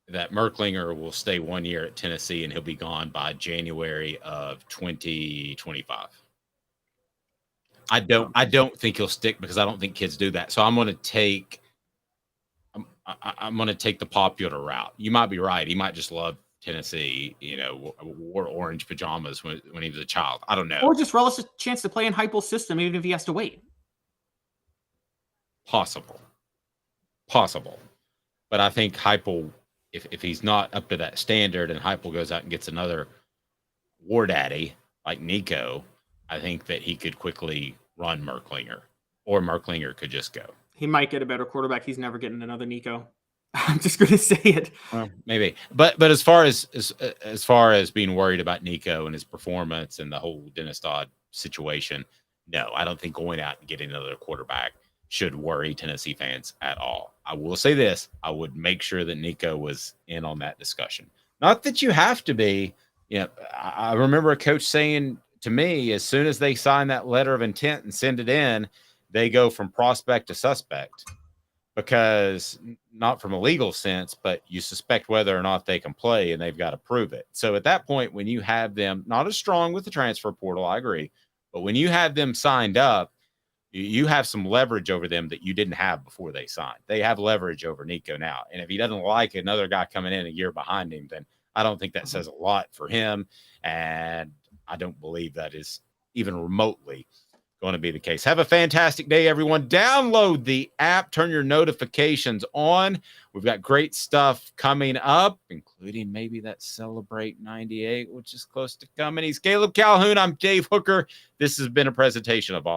that Merklinger will stay 1 year at Tennessee and he'll be gone by January of 2025. I don't think he'll stick because I don't think kids do that. So I'm going to take the popular route. You might be right. He might just love Tennessee, wore orange pajamas when he was a child. I don't know. Or just relish a chance to play in Heupel's system, even if he has to wait. Possible. But I think Heupel, if he's not up to that standard and Heupel goes out and gets another war daddy like Nico, I think that he could quickly run Merklinger, or Merklinger could just go. He might get a better quarterback. He's never getting another Nico. I'm just going to say it. Well, maybe, but as far as being worried about Nico and his performance and the whole Dennis Dodd situation, no, I don't think going out and getting another quarterback should worry Tennessee fans at all. I will say this: I would make sure that Nico was in on that discussion. Not that you have to be. I remember a coach saying to me, as soon as they sign that letter of intent and send it in, they go from prospect to suspect, because not from a legal sense, but you suspect whether or not they can play and they've got to prove it. So at that point, when you have them not as strong with the transfer portal, I agree, but when you have them signed up, you have some leverage over them that you didn't have before they signed. They have leverage over Nico now. And if he doesn't like another guy coming in a year behind him, then I don't think that says a lot for him. And I don't believe that is even remotely going to be the case. Have a fantastic day, everyone. Download the app, turn your notifications on. We've got great stuff coming up, including maybe that Celebrate 98, which is close to coming. He's Caleb Calhoun. I'm Dave Hooker. This has been a presentation of Off